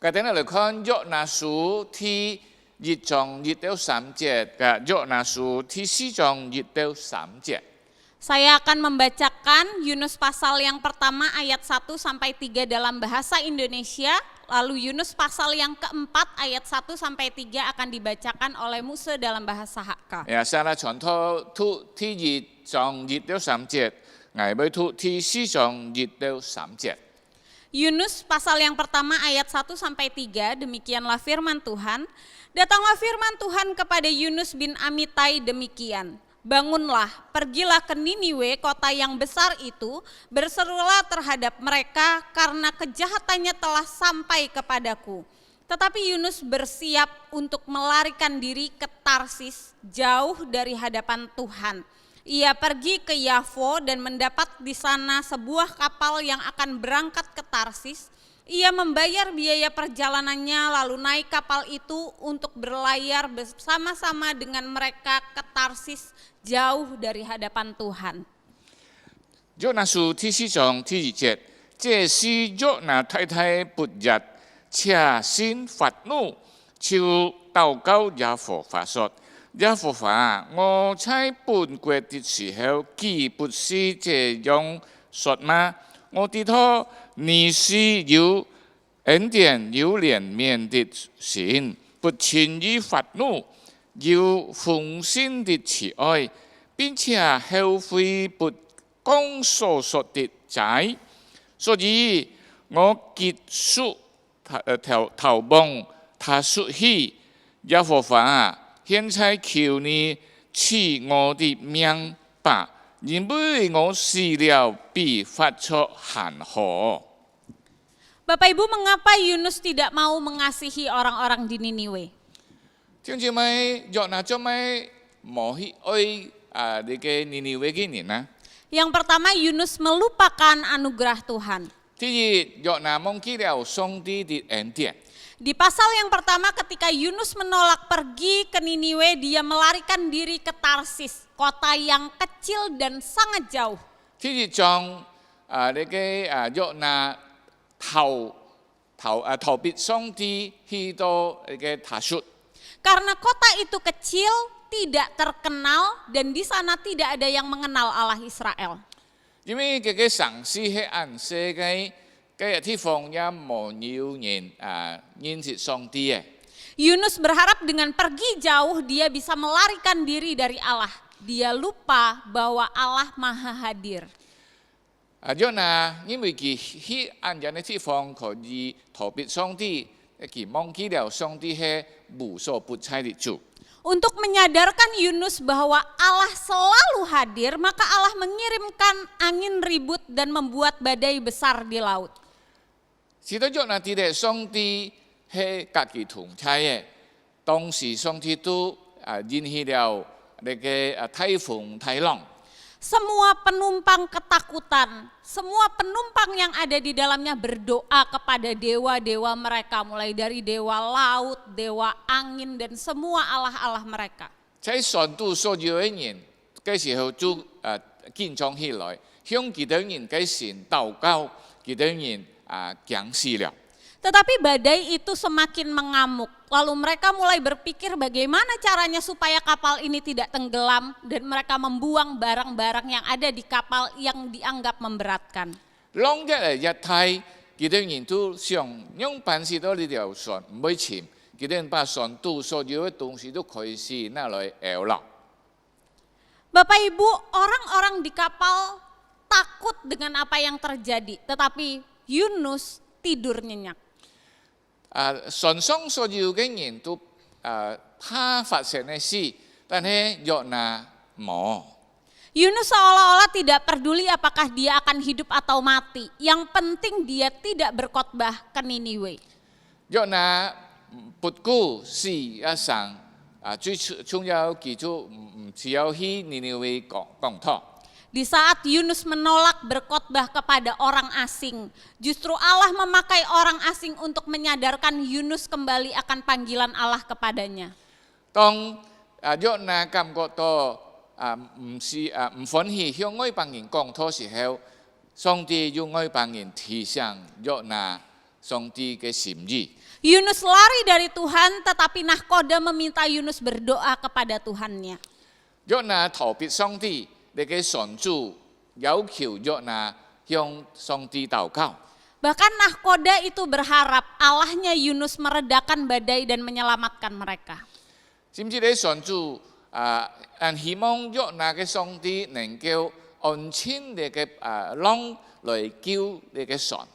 佢哋嚟看約拿書第1章1到3節嘅約拿書第4章1到3節。 Saya akan membacakan Yunus pasal yang pertama ayat 1 sampai 3 dalam bahasa Indonesia, lalu Yunus pasal yang keempat ayat 1 sampai 3 akan dibacakan oleh Muse dalam bahasa Hakka. 先嚟傳讀第1章1到3節，我要讀第4章1到3節。 Yunus pasal yang pertama ayat 1 sampai 3, demikianlah firman Tuhan. Datanglah firman Tuhan kepada Yunus bin Amitai demikian. Bangunlah, pergilah ke Niniwe, kota yang besar itu, berserulah terhadap mereka karena kejahatannya telah sampai kepadaku. Tetapi Yunus bersiap untuk melarikan diri ke Tarsis, jauh dari hadapan Tuhan. Ia pergi ke Yafo dan mendapat di sana sebuah kapal yang akan berangkat ke Tarsis. Ia membayar biaya perjalanannya lalu naik kapal itu untuk berlayar bersama-sama dengan mereka ke Tarsis jauh dari hadapan Tuhan. 約拿書第4章第2節，這是約拿太太勃日，且先發怒，就禱告耶和華說：耶和華，我在本國的時候，豈不是這樣說嗎？我知道你是有恩典有憐憫的神，不輕易發怒，有豐盛的慈愛，並且後悔不講所說的債，所以我結束逃亡他出去，耶和華啊，現在求你賜我的命吧，因為我死了必發出寒河。 Bapak Ibu, mengapa Yunus tidak mau mengasihi orang-orang di Niniwe? 點解咪約拿做咪冇去愛你嘅尼尼微嘅人啊？ Yang pertama, Yunus melupakan anugerah Tuhan. 第二，約拿忘記了上帝的恩典。 Di pasal yang pertama, ketika Yunus menolak pergi ke Niniwe, dia melarikan diri ke Tarsis, kota yang kecil dan sangat jauh. 第二章你嘅約拿逃避上帝去到你嘅塔述。 Karena kota itu kecil, tidak terkenal, dan di sana tidak ada yang mengenal Allah Israel. 因為佢嘅城市係暗色嘅地方也冇有人認識上帝嘅。 Yunus berharap dengan pergi jauh dia bisa melarikan diri dari Allah. Dia lupa bahwa Allah Maha Hadir. 約拿因為佢喺暗人嘅地方可以逃避上帝，佢忘記了上帝係無所不在的主。 Untuk menyadarkan Yunus bahwa Allah selalu hadir, maka Allah mengirimkan angin ribut dan membuat badai besar di laut. 使到約拿知道上帝係家己同在嘅，當時上帝都引起了你嘅颱風大浪。 Semua penumpang ketakutan, semua penumpang yang ada di dalamnya berdoa kepada dewa-dewa mereka, mulai dari dewa laut, dewa angin, dan semua allah-allah mereka. 在船度所有嘅人，嗰時候就緊張起來，向其他人嘅神禱告，其他人降死了。 Tetapi badai itu semakin mengamuk. Lalu mereka mulai berpikir bagaimana caranya supaya kapal ini tidak tenggelam, dan mereka membuang barang-barang yang ada di kapal yang dianggap memberatkan. 浪一嚟一睇，其他人都想用辦事到呢條船唔會沉，其他人把船度所有嘅東西都開始拿來搖啦。 Bapak Ibu, orang-orang di kapal takut dengan apa yang terjadi, tetapi Yunus tidur nyenyak. 船上所有嘅人都怕發生嘅事，但係約拿冇。 Yunus seolah-olah tidak peduli apakah dia akan hidup atau mati. Yang penting dia tidak berkhotbah ke Niniwe. 約拿不顧死一生，最重要記住唔只有去尼尼微講道。 Di saat Yunus menolak berkhotbah kepada orang asing, justru Allah memakai orang asing untuk menyadarkan Yunus kembali akan panggilan Allah kepadanya. 當約拿感覺到唔歡喜向外邦人講道時候，上帝用外邦人提醒約拿上帝嘅心意。 Yunus lari dari Tuhan, tetapi nahkoda meminta Yunus berdoa kepada Tuhannya. 約拿逃避上帝，你嘅神主要求約拿向上帝禱告。 Bahkan nahkoda itu berharap Allahnya Yunus meredakan badai dan menyelamatkan mereka. 知唔知你神主希望約拿嘅上帝能夠安遷你嘅浪來救你嘅船。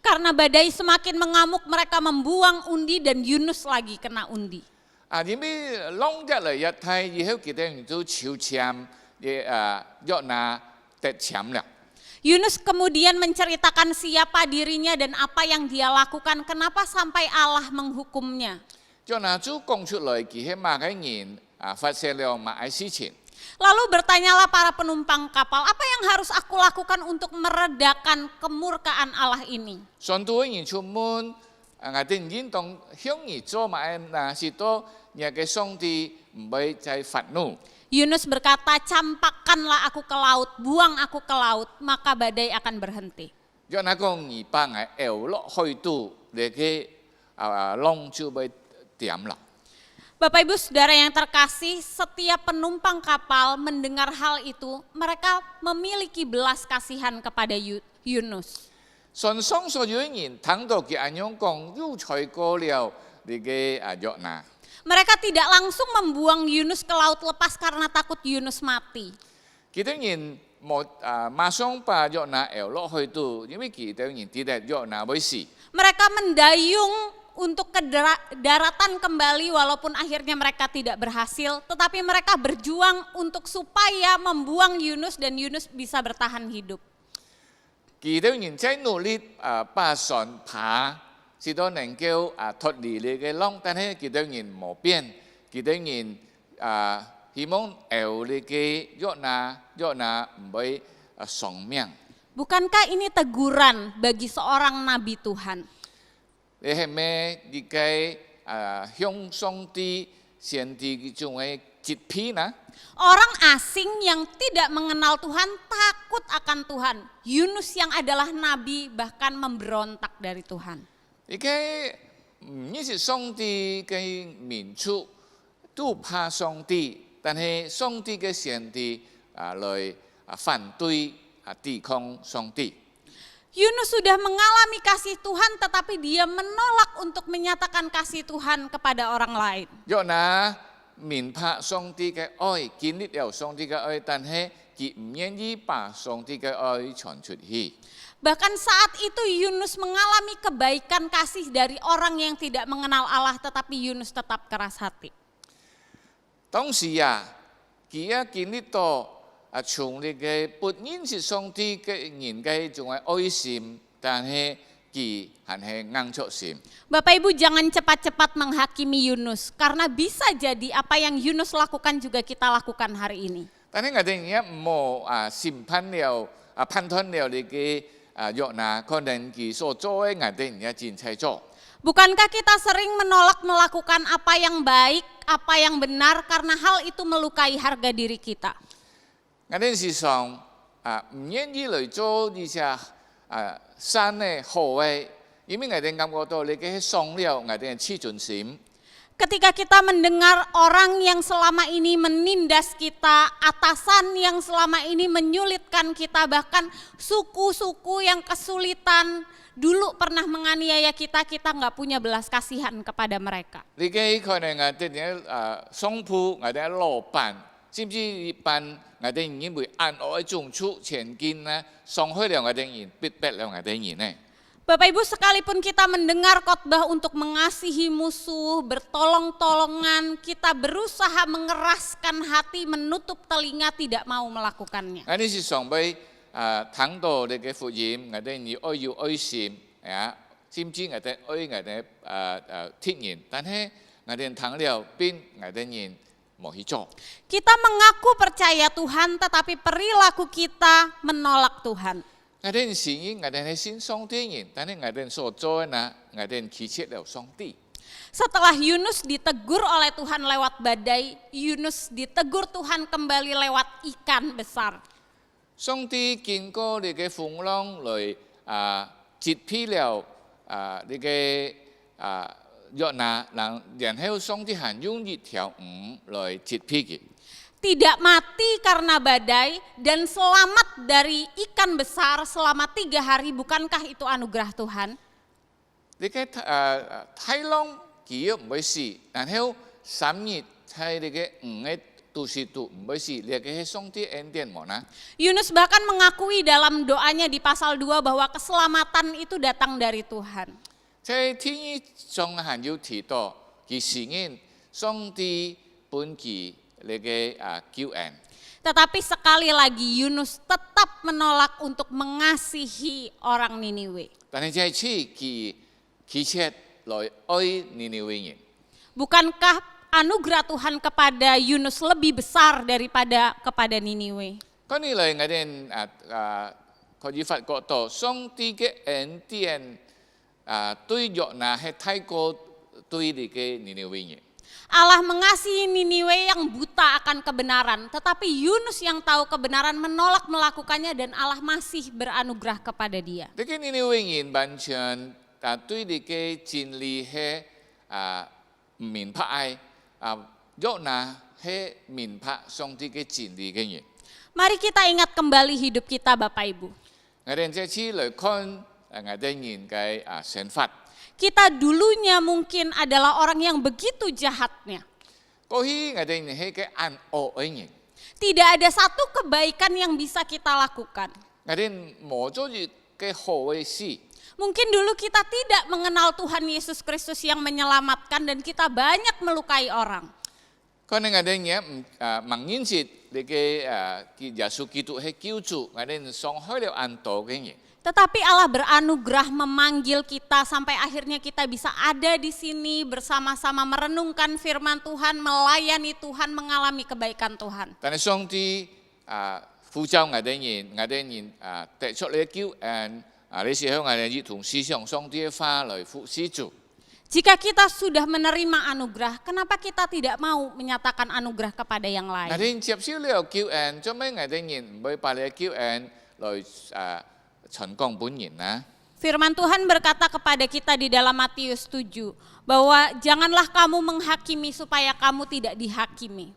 Karena badai semakin mengamuk, mereka membuang undi dan Yunus lagi kena undi. 因為浪一嚟一睇，以後佢哋人都超潛，約拿得潛了。 Yunus kemudian menceritakan siapa dirinya dan apa yang dia lakukan, kenapa sampai Allah menghukumnya. 約拿就講出來，佢係馬嘅人發生了馬嘅事情。 Lalu bertanyalah para penumpang kapal, apa yang harus aku lakukan untuk meredakan kemurkaan Allah ini? 上帝嘅人出門，我哋應當向佢做馬嘅事多，讓嘅上帝唔會再發怒。 Yunus berkata, campakkanlah aku ke laut, buang aku ke laut, maka badai akan berhenti. 約拿講而把我搖落去度，你嘅浪就會點啦。 Bapak Ibu Saudara yang terkasih, setiap penumpang kapal mendengar hal itu, mereka memiliki belas kasihan kepada Yunus. 船上所有人聽到佢咁樣講，又才過了你嘅約拿。 Mereka tidak langsung membuang Yunus ke laut lepas karena takut Yunus mati. 其他人冇馬上把約拿搖落去度，因為其他人知道約拿會死。 Mereka mendayung untuk ke daratan kembali walaupun akhirnya mereka tidak berhasil, tetapi mereka berjuang untuk supaya membuang Yunus dan Yunus bisa bertahan hidup. 佢哋人在努力把船爬，直到能夠脱離呢個浪，但係佢哋人冇變，佢哋人希望有呢個約拿唔會喪命。 Bukankah ini teguran bagi seorang nabi Tuhan? 你係咩？你嘅向上帝、先知嗰種嘅責批呢？ Orang asing yang tidak mengenal Tuhan takut akan Tuhan. Yunus yang adalah nabi bahkan memberontak dari Tuhan. 你嘅唔一是上帝嘅民族都怕上帝，但係上帝嘅先知來反對抵抗上帝。 Yunus sudah mengalami kasih Tuhan tetapi dia menolak untuk menyatakan kasih Tuhan kepada orang lain. 約拿明白上帝嘅愛，經歷了上帝嘅愛，但係佢唔願意把上帝嘅愛傳出去。 Bahkan saat itu Yunus mengalami kebaikan kasih dari orang yang tidak mengenal Allah tetapi Yunus tetap keras hati. 當時佢經歷到從你嘅不認識上帝嘅人嘅種嘅愛心，但係佢還係硬著心。 Bapak Ibu jangan cepat-cepat menghakimi Yunus karena bisa jadi apa yang Yunus lakukan juga kita lakukan hari ini. 但係我哋而家冇審判了判斷了你嘅約拿，可能佢所做嘅我哋而家真係做。 Bukankah kita sering menolak melakukan apa yang baik, apa yang benar karena hal itu melukai harga diri kita. 我哋時常唔願意嚟做呢些善嘅好嘅，因為我哋感覺到你嘅喪了，我哋自尊心。 Ketika kita mendengar orang yang selama ini menindas kita, atasan yang selama ini menyulitkan kita, bahkan suku-suku yang kesulitan dulu pernah menganiaya kita, kita nggak punya belas kasihan kepada mereka. 你嘅可能我哋商鋪，我哋老闆，甚至一般我哋因為按我嘅種出前進呢，傷害了我哋人，逼迫了我哋人呢。 Bapak Ibu sekalipun kita mendengar khotbah untuk mengasihi musuh, bertolong-tolongan, kita berusaha mengeraskan hati, menutup telinga, tidak mau melakukannya. 我哋時常俾聽到你嘅福音，我哋要愛心甚至我哋愛天然，但係我哋聽了邊我哋人冇去做。 Kita mengaku percaya Tuhan, tetapi perilaku kita menolak Tuhan. 我哋承認我哋係信上帝人，但係我哋所做嘅呢，我哋棄絕了上帝。 Setelah Yunus ditegur oleh Tuhan lewat badai, Yunus ditegur Tuhan kembali lewat ikan besar. 上帝經過你嘅風浪來責批了你嘅約拿，然後上帝還用一條魚來責批佢。 Tidak mati karena badai dan selamat dari ikan besar selama 3 hari, bukankah itu anugerah Tuhan? 你嘅太浪佢唔會死，然後3日喺你嘅魚嘅肚時度唔會死，你嘅上帝恩典冇呢？ Yunus bahkan mengakui dalam doanya di pasal 2 bahwa keselamatan itu datang dari Tuhan. 在天意中還有提到，佢承認上帝本佢你嘅救恩。 Tetapi sekali lagi Yunus tetap menolak untuk mengasihi orang Niniwe. 但係這次佢卻來愛尼尼微人。 Bukankah anugerah Tuhan kepada Yunus lebih besar daripada kepada Niniwe? 嗰年嚟我哋可以發覺到上帝嘅恩典對約拿係太過對你嘅尼尼微人。 Allah mengasihi Niniwe yang buta akan kebenaran, tetapi Yunus yang tahu kebenaran menolak melakukannya dan Allah masih beranugerah kepada dia. 你嘅尼尼微人完全對你嘅真理係唔明白約拿係明白上帝嘅真理嘅人。 Mari kita ingat kembali hidup kita Bapak Ibu. 我哋這次來看我哋人嘅想法。 Kita dulunya mungkin adalah orang yang begitu jahatnya. 過去我哋人係嘅按惡嘅人， Tidak ada satu kebaikan yang bisa kita lakukan. 我哋冇做住嘅好嘅事。Mungkin dulu kita tidak mengenal Tuhan Yesus Kristus yang menyelamatkan dan kita banyak melukai orang. Có nên ngài đây nhé mừng nhân dịp để cái Yesus Kitô hay cứu chủ ngài đây sống hơi liệu an tổ cái gì. Tetapi Allah beranugerah memanggil kita sampai akhirnya kita bisa ada di sini bersama-sama merenungkan firman Tuhan, melayani Tuhan, mengalami kebaikan Tuhan. Tapi 上帝呼召我哋人得出嚟救恩你是向我哋一同思想上帝嘅話來服侍主。 Jika kita sudah menerima anugerah, kenapa kita tidak mau menyatakan anugerah kepada yang 我 lain? 哋接受了救恩，做咩我哋人唔會把你嘅救恩來傳講本人啊？ Firman Tuhan berkata kepada kita di dalam Matius 7 bahwa janganlah kamu menghakimi supaya kamu tidak dihakimi.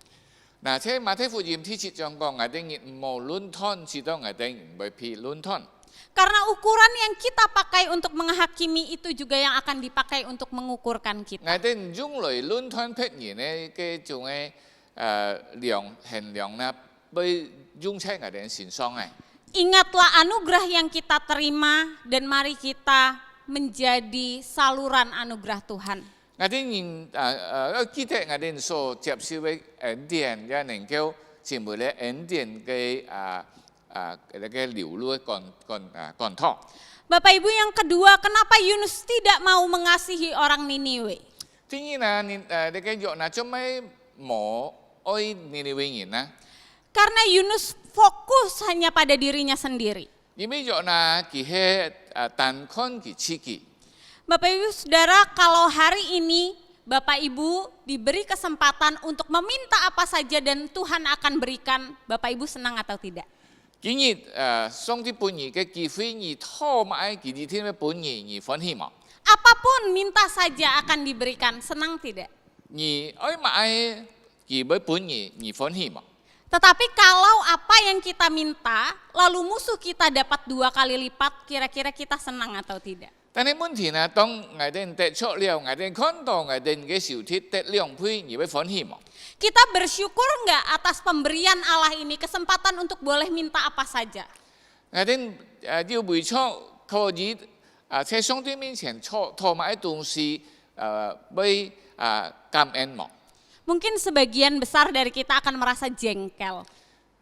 嗱，即係馬太福音第7章講，我哋人唔好論斷，直到我哋唔會被論斷。 Karena ukuran yang kita pakai untuk menghakimi itu juga yang akan dipakai untuk mengukurkan 我 kita. 哋唔用來論斷別人咧嘅種嘅衡量啦，被用喺我哋身上嘅。 Ingatlah anugerah yang kita terima dan mari kita menjadi saluran anugerah Tuhan. 我哋人記得我哋所接受嘅恩典，也能夠成為咧恩典嘅流露嘅contoh。 Bapak Ibu yang kedua, kenapa Yunus tidak mau mengasihi orang Niniwe? 第二呢，你嘅約拿做咩冇愛尼尼微人呢？ Karena Yunus fokus hanya pada dirinya sendiri. 因為約拿佢係單看佢自己。 Bapak Ibu Saudara, kalau hari ini Bapak Ibu diberi kesempatan untuk meminta apa saja dan Tuhan akan berikan, Bapak Ibu senang atau tidak? 今日上帝本人嘅機會，而拖埋佢哋天嘅本人而歡喜嘛？ Apapun minta saja akan diberikan, senang tidak? 而愛埋佢嘅本人而歡喜嘛？ Tetapi kalau apa yang kita minta, lalu musuh kita dapat 2 kali lipat, kira-kira kita senang atau tidak? 但係問題呢，當我哋得出了，我哋看到我哋嘅小鐵得2倍，而會歡喜嘛？ Kita bersyukur nggak atas pemberian Allah ini, kesempatan untuk boleh minta apa saja? 我哋要為錯可以在上帝面前拖埋東西被感恩嘛？ Mungkin sebagian besar dari kita akan merasa jengkel.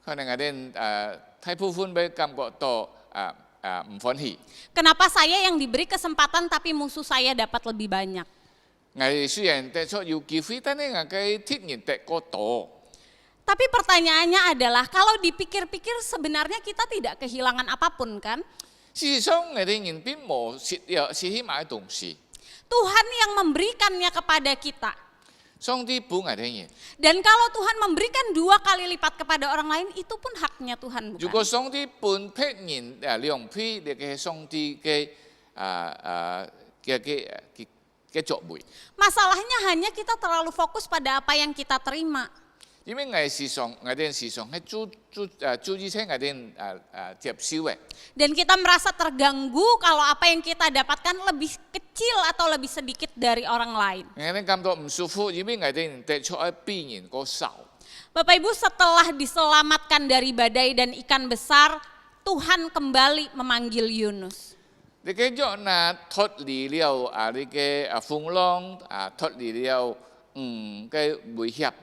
可能我哋大部分被感覺到唔歡喜。 Kenapa saya yang diberi kesempatan tapi musuh saya dapat lebih banyak? 我雖然得出有機會，但係我嘅鐵人得過多。 Tapi pertanyaannya adalah kalau dipikir-pikir sebenarnya kita tidak kehilangan apapun kan? 事實上，我哋人並冇失去買東西， Tuhan yang memberikannya kepada kita. 上帝俾我哋人。 Dan kalau Tuhan memberikan 2 kali lipat kepada orang lain, itu pun haknya Tuhan 如果 bukan? 上帝俾別人2倍，你嘅上帝嘅作為。 Masalahnya hanya kita terlalu fokus pada apa yang kita terima. 因為我哋時常係注意喺我哋接受嘅。 Dan kita merasa terganggu kalau apa yang kita dapatkan lebih kecil atau lebih sedikit dari orang lain. 我哋感到唔舒服，因為我哋得出喺別人個手。 Bapak Ibu, setelah diselamatkan dari badai dan ikan besar, Tuhan kembali memanggil Yunus. 你嘅約拿脫離了你嘅風浪，脫離了嘅威脅。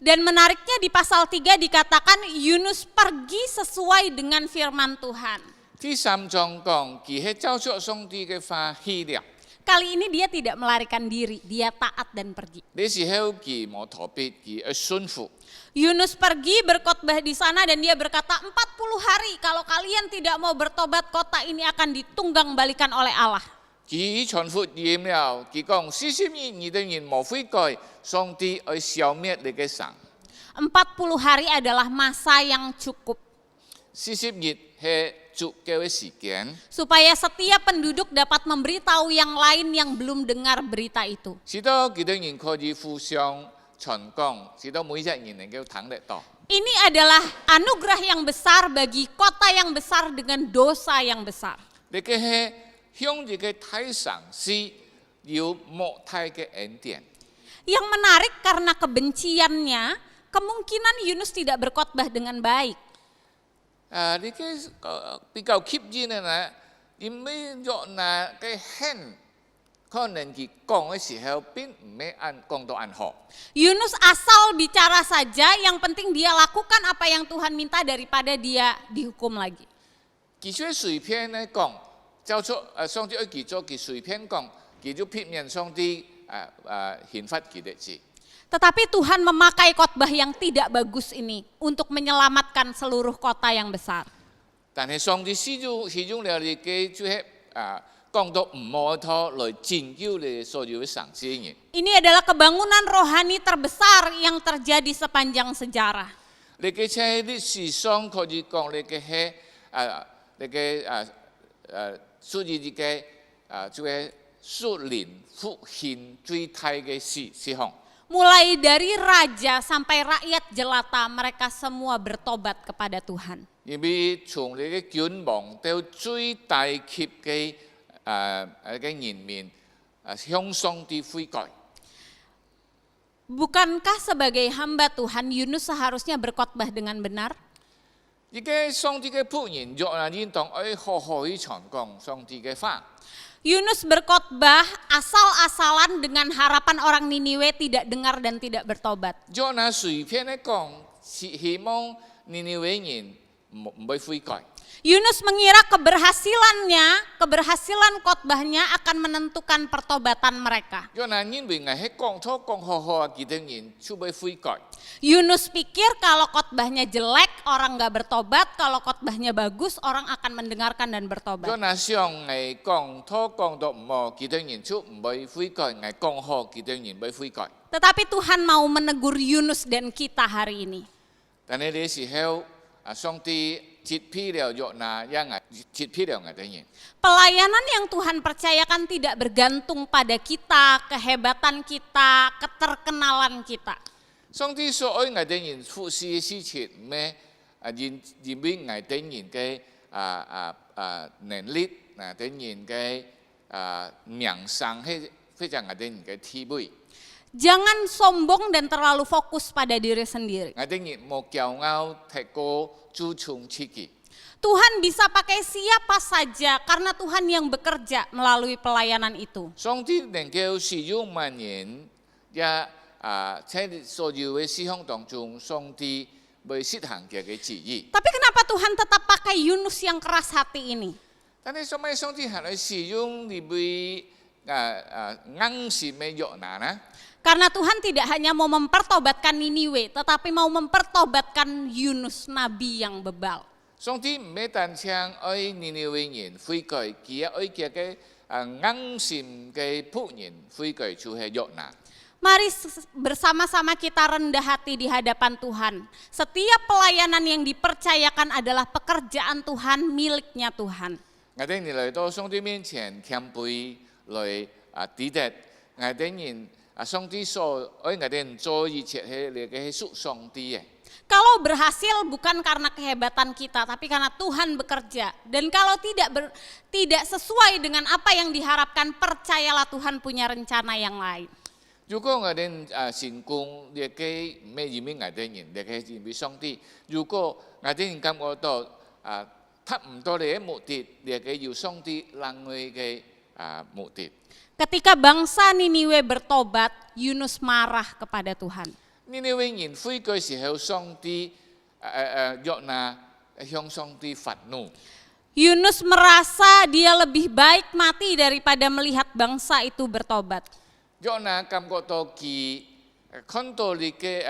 Dan menariknya di pasal 3 dikatakan Yunus pergi sesuai dengan firman Tuhan. 第3章講，佢係照着上帝嘅話去了。 Kali ini dia tidak melarikan diri, dia taat dan pergi. 呢時候佢冇逃避，佢順服。 Yunus pergi berkhotbah di sana dan dia berkata 40 hari kalau kalian tidak mau bertobat kota ini akan ditunggang balikan oleh Allah. 佢傳福音了，佢講40年你的人冇悔改，上帝會消滅你嘅神。 40 hari adalah masa yang cukup 40日係足夠嘅時間， supaya setiap penduduk dapat memberitahu yang lain yang belum dengar berita itu. 使到幾多人可以互相傳講，使到每一人能夠聽得到。 Ini adalah anugerah yang besar bagi kota yang besar dengan dosa yang besar. 你嘅係向住嘅太上是有莫大嘅恩典。 Yang menarik karena kebenciannya, kemungkinan Yunus tidak berkhotbah dengan baik. 你嘅比較吸引嘅呢，因為約拿嘅獻，可能佢講嘅時候並唔係講到按好。 Yunus asal bicara saja, yang penting dia lakukan apa yang Tuhan minta daripada dia dihukum lagi. 其實隨便咧講，照出上帝要記咗，佢隨便講，佢就避免上帝刑罰佢哋字。 Tetapi Tuhan memakai khotbah yang tidak bagus ini untuk menyelamatkan seluruh kota yang besar. 但係上帝使用了你嘅就係講到唔好拖來拯救你所有嘅上司人。 Ini adalah kebangunan rohani terbesar yang terjadi sepanjang sejarah. 你嘅喺歷史上可以講你嘅係你嘅屬於你嘅就係屬靈復興最大嘅事項。 Mulai dari raja sampai rakyat jelata, mereka semua bertobat kepada Tuhan. 因為從你嘅君王到最大級嘅人民向上帝悔改。 Bukankah sebagai hamba Tuhan, Yunus seharusnya berkhotbah dengan benar? 而家上帝嘅僕人約拿應當愛好好去傳講上帝嘅話。 Yunus berkhotbah asal-asalan dengan harapan orang Niniwe tidak dengar dan tidak bertobat. 約拿隨便咧講，希望尼尼微人唔會悔改。 Yunus mengira keberhasilan khotbahnya akan menentukan pertobatan mereka. 約拿認為係講錯講好好嘅人就會悔改。 Yunus pikir kalau khotbahnya jelek orang gak bertobat, kalau khotbahnya bagus orang akan mendengarkan dan 約 bertobat. 拿想係講錯講到唔好嘅人就唔會悔改，係講好嘅人會悔改。 Tetapi Tuhan mau menegur Yunus dan kita hari ini. 但係呢時候上帝截批了約拿，也截批了嘅人。 Pelayanan yang Tuhan percayakan tidak bergantung pada kita, kehebatan kita, keterkenalan kita. 上帝所愛嘅人服侍嘅事情咩？認為嘅人嘅能力，嘅人嘅名聲係非常嘅人嘅地位。 Jangan sombong dan terlalu fokus pada diri sendiri. 嘅人冇驕傲，太過注重自己。 Tuhan bisa pakai siapa saja karena Tuhan yang bekerja melalui pelayanan itu. 上帝能夠使用萬人，也喺所有嘅事項當中，上帝會實行佢嘅旨意。 Tapi kenapa Tuhan tetap pakai Yunus yang keras hati ini? 但係上帝上帝係來使用你會硬心嘅約拿呢？ Karena Tuhan tidak hanya mau mempertobatkan Niniwe, tetapi mau mempertobatkan Yunus, nabi yang bebal. 上帝唔係單唱愛尼尼微人悔改，佢愛佢嘅硬心嘅僕人悔改，就係約拿。 Mari bersama-sama kita rendah hati di hadapan Tuhan. Setiap pelayanan yang dipercayakan adalah pekerjaan Tuhan, miliknya Tuhan. 我哋嚟到上帝面前謙卑來抵達，我哋上帝所愛我哋做一切係嚟嘅係屬上帝嘅。 Kalau berhasil bukan karena kehebatan kita, tapi karena Tuhan bekerja. Dan kalau tidak sesuai dengan apa yang diharapkan, percayalah Tuhan punya rencana yang lain. 如果我哋成功，你嘅唔係因為我哋人，你係因為上帝。如果我哋人感覺到達唔到你嘅目的，你係要上帝讓你嘅目的。 Ketika bangsa Niniwe bertobat, Yunus marah kepada Tuhan. 尼尼微人悔改時候，上帝約拿向上帝發怒。 Yunus merasa dia lebih baik mati daripada melihat bangsa itu bertobat. 約拿感覺到佢看到你嘅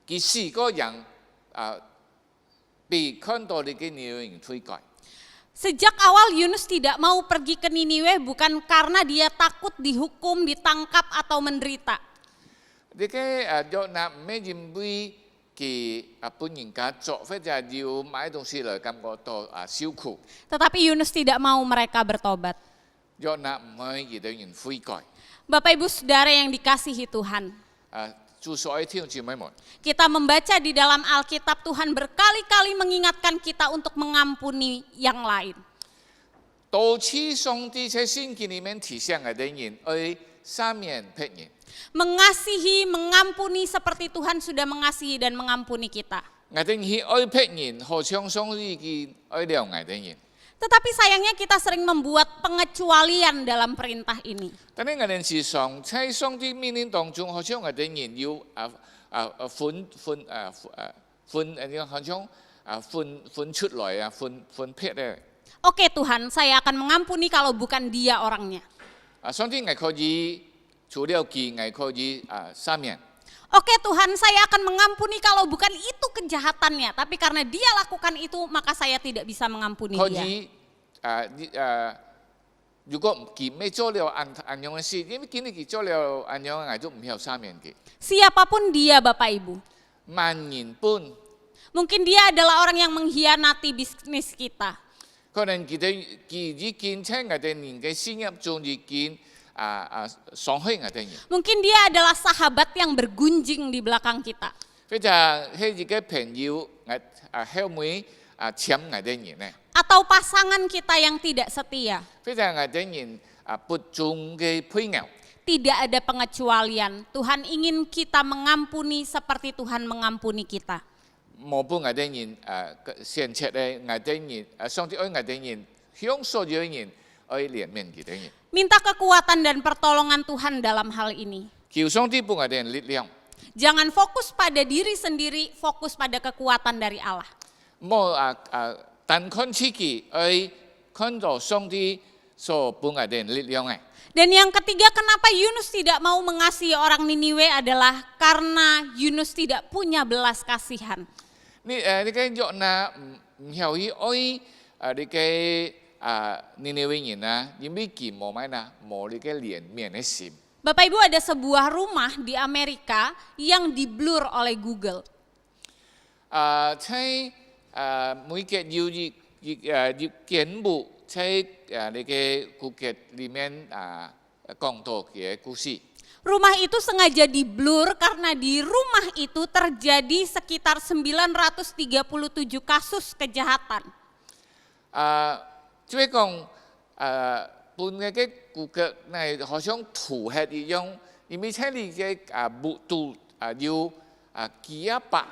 佢四個人被看到你嘅尼尼微人悔改。 Sejak awal Yunus tidak mau pergi ke Niniwe bukan karena dia takut dihukum, ditangkap atau menderita. 你嘅約拿唔係因為佢本人家作，或者要買東西來感覺到受苦。 Tetapi Yunus tidak mau mereka bertobat. 約拿唔可以讓人悔改。 Bapak Ibu Saudara yang dikasihi Tuhan. 主所愛弟兄姊妹們， Kita membaca di dalam Alkitab Tuhan berkali-kali mengingatkan kita untuk mengampuni yang lain. 多次上帝在聖經裡面提醒我哋人愛赦免別人。 Mengasihi, mengampuni seperti Tuhan sudah mengasihi dan mengampuni kita. 我哋去愛別人，好像上帝嘅愛了我哋人。 Tetapi sayangnya kita sering membuat pengecualian dalam perintah ini. 但係我哋時常喺上帝命令當中，好像我哋人要分出來啊，分撇咧。 Oke Tuhan, saya akan mengampuni kalau bukan dia orangnya. 上帝我可以除了佢，我可以赦免。 Oke Tuhan, saya akan mengampuni kalau bukan itu kejahatannya, tapi karena dia lakukan itu, maka saya tidak bisa mengampuni 可 dia. 以如果佢未做了按樣嘅事，因為見你佢做了按樣，我就唔曉赦免佢。 Siapapun dia Bapak Ibu. 萬人本， Mungkin dia adalah orang yang mengkhianati bisnis kita. 可能佢已經喺我哋人嘅事業中已經傷害我哋人。 Mungkin dia adalah sahabat yang bergunjing di belakang kita. 佢就係自己朋友後尾搶我哋人咧。 Atau pasangan kita yang tidak setia. 佢就係我哋人不忠嘅配偶。 Tidak ada pengecualian. Tuhan ingin kita mengampuni seperti Tuhan mengampuni kita. 冇幫我哋人獻出咧，我哋人上帝愛我哋人，向所有人愛憐憫佢哋人。 Minta kekuatan dan pertolongan Tuhan dalam hal ini. 求上帝幫我哋人力量， Jangan fokus pada diri sendiri, fokus pada kekuatan dari Allah. 冇單看自己，愛看到上帝所幫我哋人力量嘅。 Dan yang ketiga, kenapa Yunus tidak mau mengasihi orang Niniwe adalah karena Yunus tidak punya belas kasihan. 你嘅約拿唔曉去愛你嘅尼尼微人啊，因為佢冇咩啦，冇你嘅憐憫嘅心。 Bapak Ibu, ada sebuah rumah di Amerika yang di-blur oleh Google. 喺每個要建築喺你嘅顧客裡面講到嘅故事。 Rumah itu sengaja di-blur karena di rumah itu terjadi sekitar 937 kasus kejahatan. 即係講本嘅顧客係好像塗黑一樣，因為喺你嘅目睹要幾百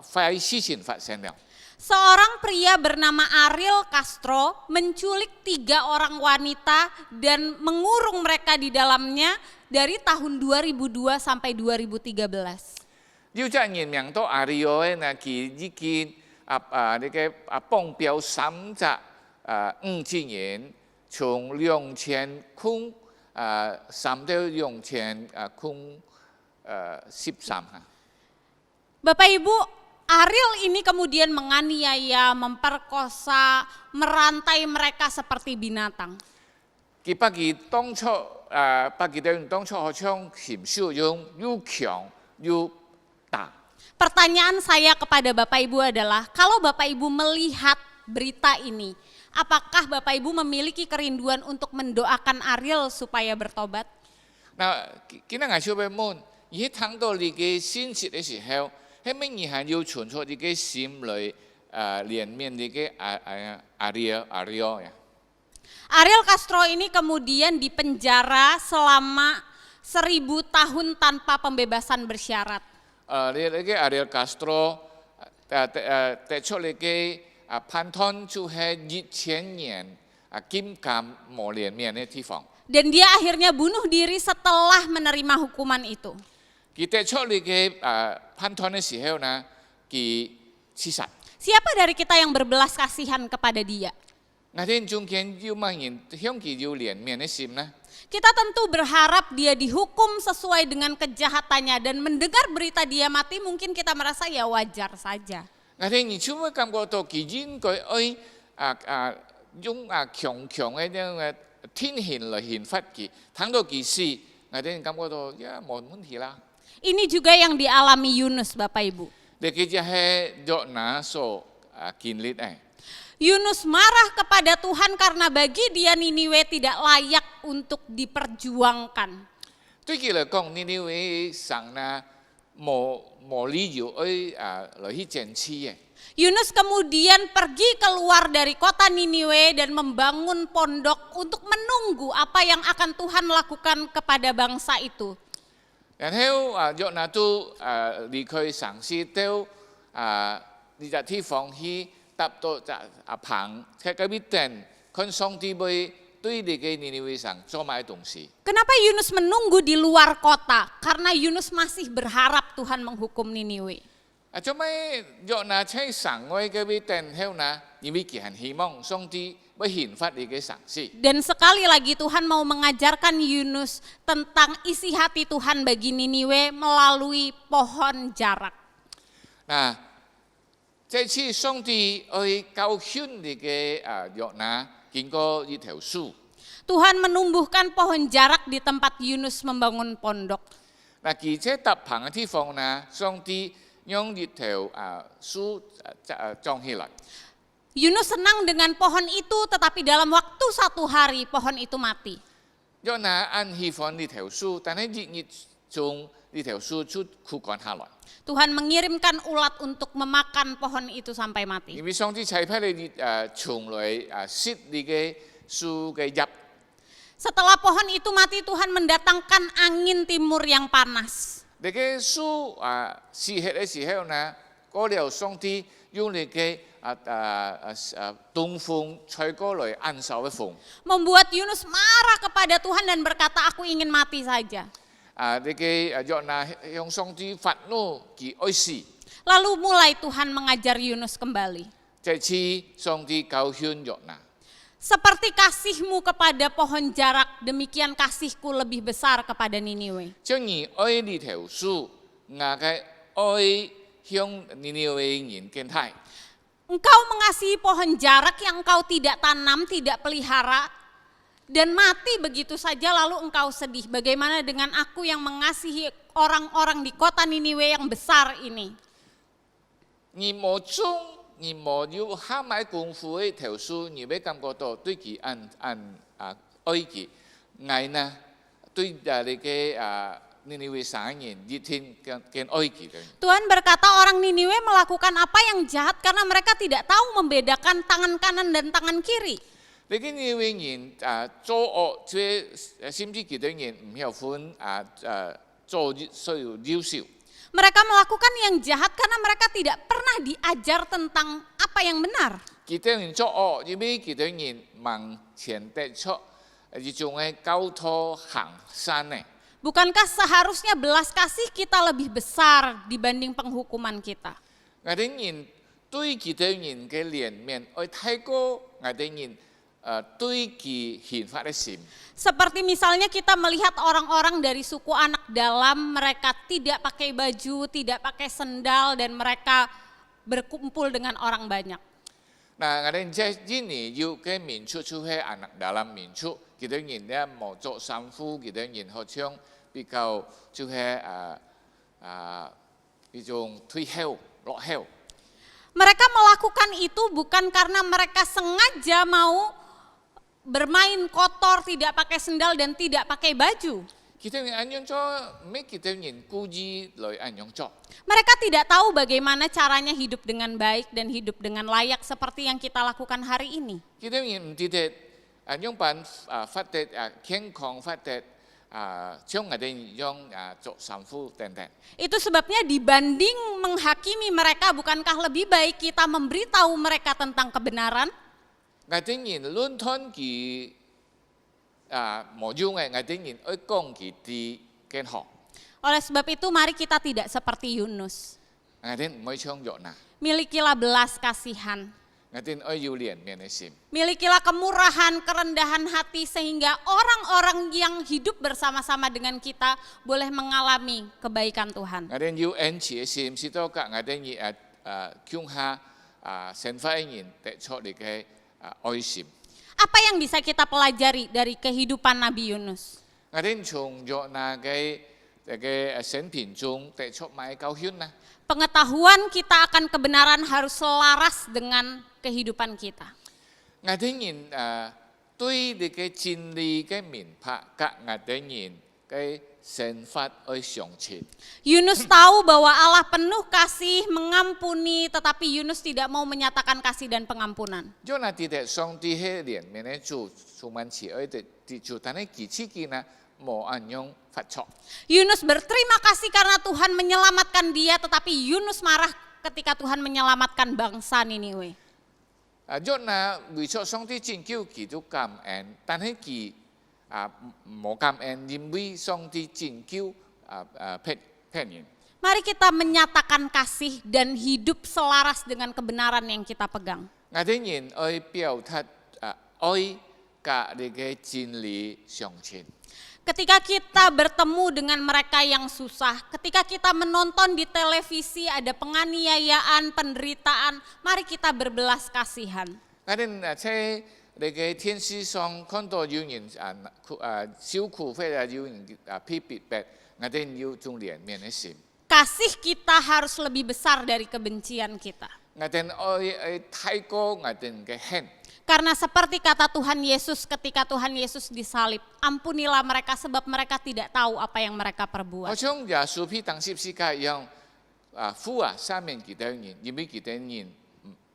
壞事情發生了。 Seorang pria bernama Ariel Castro menculik 3 orang wanita dan mengurung mereka di dalamnya dari tahun 2002 sampai 2013. 有隻人名到阿里奧呢，佢已經你嘅綁標3隻5人，從2000空3到2000空13嚇。 Bapak Ibu, Ariel ini kemudian menganiaya, memperkosa, merantai mereka seperti binatang. 佢把佢當初把佢哋當初好像禽獸樣，又強又大。 Pertanyaan saya kepada Bapak Ibu adalah, kalau Bapak Ibu melihat berita ini, apakah Bapak Ibu memiliki kerinduan untuk mendoakan Ariel supaya bertobat? 嗱，今日我小朋友，而聽到你嘅信息嘅時候，係咪你係要存出你嘅心裏憐憫你嘅阿里奧呀？ Ariel Castro ini kemudian dipenjara selama 1000 tahun tanpa pembebasan bersyarat. 你嘅阿里奧 Castro 提出嚟嘅判斷就係2000年監禁冇憐憫嘅地方。 Dan dia akhirnya bunuh diri setelah menerima hukuman itu. 佢提出嚟嘅判斷嘅時候呢，佢自殺。 Siapa dari kita yang berbelas kasihan kepada dia? 我哋中間要乜人向佢要憐憫嘅心呢？ Kita tentu berharap dia dihukum sesuai dengan kejahatannya dan mendengar berita dia mati mungkin kita merasa ya wajar saja. 我哋而家會感覺到佢應該用強嘅呢個天譴來刑罰佢，睇到佢死，我哋感覺到呀冇問題啦。 Ini juga yang dialami Yunus Bapak Ibu. 你嘅就係約拿所經歷嘅。 Yunus marah kepada Tuhan karena bagi dia Niniwe tidak layak untuk diperjuangkan. 對佢嚟講，尼尼微省呢冇理由來去爭取嘅。 Yunus kemudian pergi keluar dari kota Niniwe dan membangun pondok untuk menunggu apa yang akan Tuhan lakukan kepada bangsa itu. 然後約拿都離開城市到你隻地方去搭到隻棚，喺嗰邊等，看上帝會對你嘅尼尼微城做乜東西。 Kenapa Yunus menunggu di luar kota? Karena Yunus masih berharap Tuhan menghukum Niniwe. 做咩約拿喺城外嗰邊等後呢？因為佢很希望上帝會刑罰你嘅城市。 Dan sekali lagi Tuhan mau mengajarkan Yunus tentang isi hati Tuhan bagi Niniwe melalui pohon jarak. 嗱，這次上帝去教訓你嘅約拿，經過一條樹。 Tuhan menumbuhkan pohon jarak di tempat Yunus membangun pondok. 嗱，而且搭棚嘅地方呢，上帝用一條樹裝起來。 Yunus senang dengan pohon itu, tetapi dalam waktu 1 hari pohon itu mati. 約拿很喜歡呢條樹，但係日中呢條樹就枯乾下來。 Tuhan mengirimkan ulat untuk memakan pohon itu sampai mati. 因為上帝差派你蟲來食你嘅樹嘅葉。 Setelah pohon itu mati, Tuhan mendatangkan angin timur yang panas. 你嘅樹試吃嘅時候呢，過了上帝用你嘅東風吹過來按手嘅風。 Membuat Yunus marah kepada Tuhan dan berkata, aku ingin mati saja. 你嘅約拿向上帝發怒，佢愛死。 Lalu mulai Tuhan mengajar Yunus kembali. 這次上帝教訓約拿。 Seperti kasihmu kepada pohon jarak, demikian kasihku lebih besar kepada Niniwe. 將而愛呢條樹，牙嘅愛向尼尼微人見態。 Engkau mengasihi pohon jarak yang engkau tidak tanam, tidak pelihara, dan mati begitu saja lalu engkau sedih. Bagaimana dengan aku yang mengasihi orang-orang di kota Niniwe yang besar ini? 而無種，而無要下買功夫嘅條樹，而要感覺到對佢愛佢，愛呢對你嘅尼尼微省人熱天更愛佢嘅。 Tuhan berkata orang Niniwe melakukan apa yang jahat karena mereka tidak tahu membedakan tangan kanan dan tangan kiri. 你嘅尼尼微人作惡，即係甚至佢哋人唔曉分做需要優秀。 Mereka melakukan yang jahat karena mereka tidak pernah diajar tentang apa yang benar. 佢哋人作惡，因為佢哋人盲前得出一種嘅交託行山呢。 Bukankah seharusnya belas kasih kita lebih besar dibanding penghukuman kita? 我哋人對佢哋人嘅臉面，愛睇過我哋人對佢刑罰嘅心。 Seperti misalnya kita melihat orang-orang dari suku anak dalam, mereka tidak pakai baju, tidak pakai sendal, dan mereka berkumpul dengan orang banyak. Nah, ngadain ini yuk ke mincu cuhe anak dalam mincu kita ingin dia mau cok samfu kita ingin hociong pikau cuhe bijung tui heo lok heo. Mereka melakukan itu bukan karena mereka sengaja mau bermain kotor, tidak pakai sendal dan tidak pakai baju. Kita ingin anyong cok, kita ingin kuji loy anyong cok. Mereka tidak tahu bagaimana caranya hidup dengan baik dan hidup dengan layak seperti yang kita lakukan hari ini. Kita ingin tidak anyong pan fatet keng kong fatet ciong ada yang cok samfu tenten. Itu sebabnya dibanding menghakimi mereka, bukankah lebih baik kita memberitahu mereka tentang kebenaran? Kita ingin lunton ki mau juga kita ingin kong kita ken ho. Oleh sebab itu mari kita tidak seperti Yunus. Kita mau ciong Yona. Milikilah belas kasihan. Ngatin yulian menesim. Milikilah kemurahan, kerendahan hati sehingga orang-orang yang hidup bersama-sama dengan kita boleh mengalami kebaikan Tuhan. Ngatin yu enci sim sito kak ngatin yi kyung ha senfa ingin te chok di ke oisim. Apa yang bisa kita pelajari dari kehidupan Nabi Yunus? Ngatin chung yo na ke sen pin chung te chok mai kau hyun na. Pengetahuan kita akan kebenaran harus selaras dengan kehidupan kita. Ngatin tui di ke chin li ke min pa kak ngatin ke senfat oi xiong chin. Yunus tahu bahwa Allah penuh kasih, mengampuni, tetapi Yunus tidak mau menyatakan kasih dan pengampunan. Jo na ti de song ti he lian mene chu man chi oi de ti chu tanai ki chi ki na mo anyong fat chok. Yunus berterima kasih karena Tuhan menyelamatkan dia, tetapi Yunus marah ketika Tuhan menyelamatkan bangsa Niniwe. 約拿為咗上帝拯救佢都感恩，但係佢冇感恩，因為上帝拯救騙人。 Mari kita menyatakan kasih dan hidup selaras dengan kebenaran yang kita pegang. 我哋人愛表達愛甲你嘅真理相稱。 Ketika kita bertemu dengan mereka yang susah, ketika kita menonton di televisi ada penganiayaan, penderitaan, mari kita berbelas kasihan. 我哋喺你嘅電視上看到有人受苦或者有人批評，我哋要種憐憫嘅心。 Kasih kita harus lebih besar dari kebencian kita. 我哋愛太過我哋嘅恨。 Karena seperti kata Tuhan Yesus ketika Tuhan Yesus disalib, ampunilah mereka sebab mereka tidak tahu apa yang mereka 好 perbuat. 像耶穌喺當十字架一樣，父啊，赦免佢哋人，因為佢哋人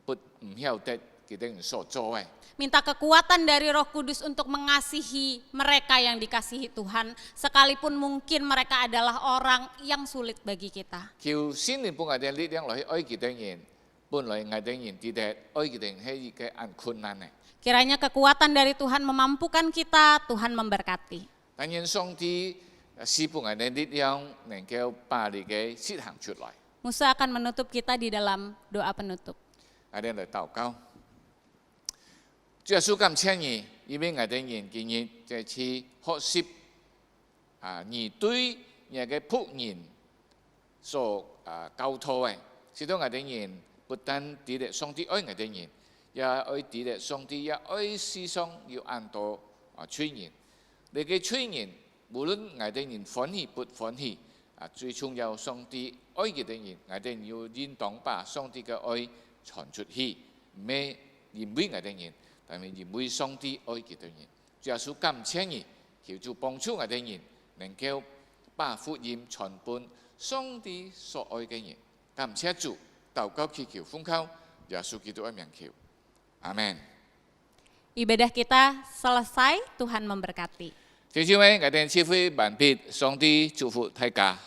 唔曉得佢哋人所做嘅。 Minta kekuatan dari Roh Kudus untuk mengasihi mereka yang dikasihi Tuhan, sekalipun mungkin mereka adalah orang yang sulit bagi kita. 求聖靈幫我哋力量來去愛佢哋人，本來我哋人知道愛佢哋係一個困難嘅， Kiranya kekuatan dari Tuhan memampukan kita, Tuhan memberkati. 但願上帝賜幫我哋力量，能夠把你嘅實行出來。 Musa akan menutup kita di dalam doa penutup. 我哋嚟禱告。主耶穌感謝你，因為我哋人今日在去學習你對你嘅僕人所交託嘅，使到我哋人不但知道上帝愛我哋人，也愛知道上帝也愛世上要按到罪人。你嘅罪人，無論我哋人歡喜不歡喜，最重要上帝愛我哋人，我哋要應當把上帝嘅愛傳出去，唔係因為我哋人。 但係因為上帝愛佢哋人，主耶穌感謝你，求主幫助我哋人，能夠把福音傳遍上帝所愛嘅人。感謝主，禱告祈求奉靠耶穌基督嘅名求，阿門。 Ibadah kita selesai, Tuhan memberkati. 弟兄姊妹，我哋賜福完畢，上帝祝福大家。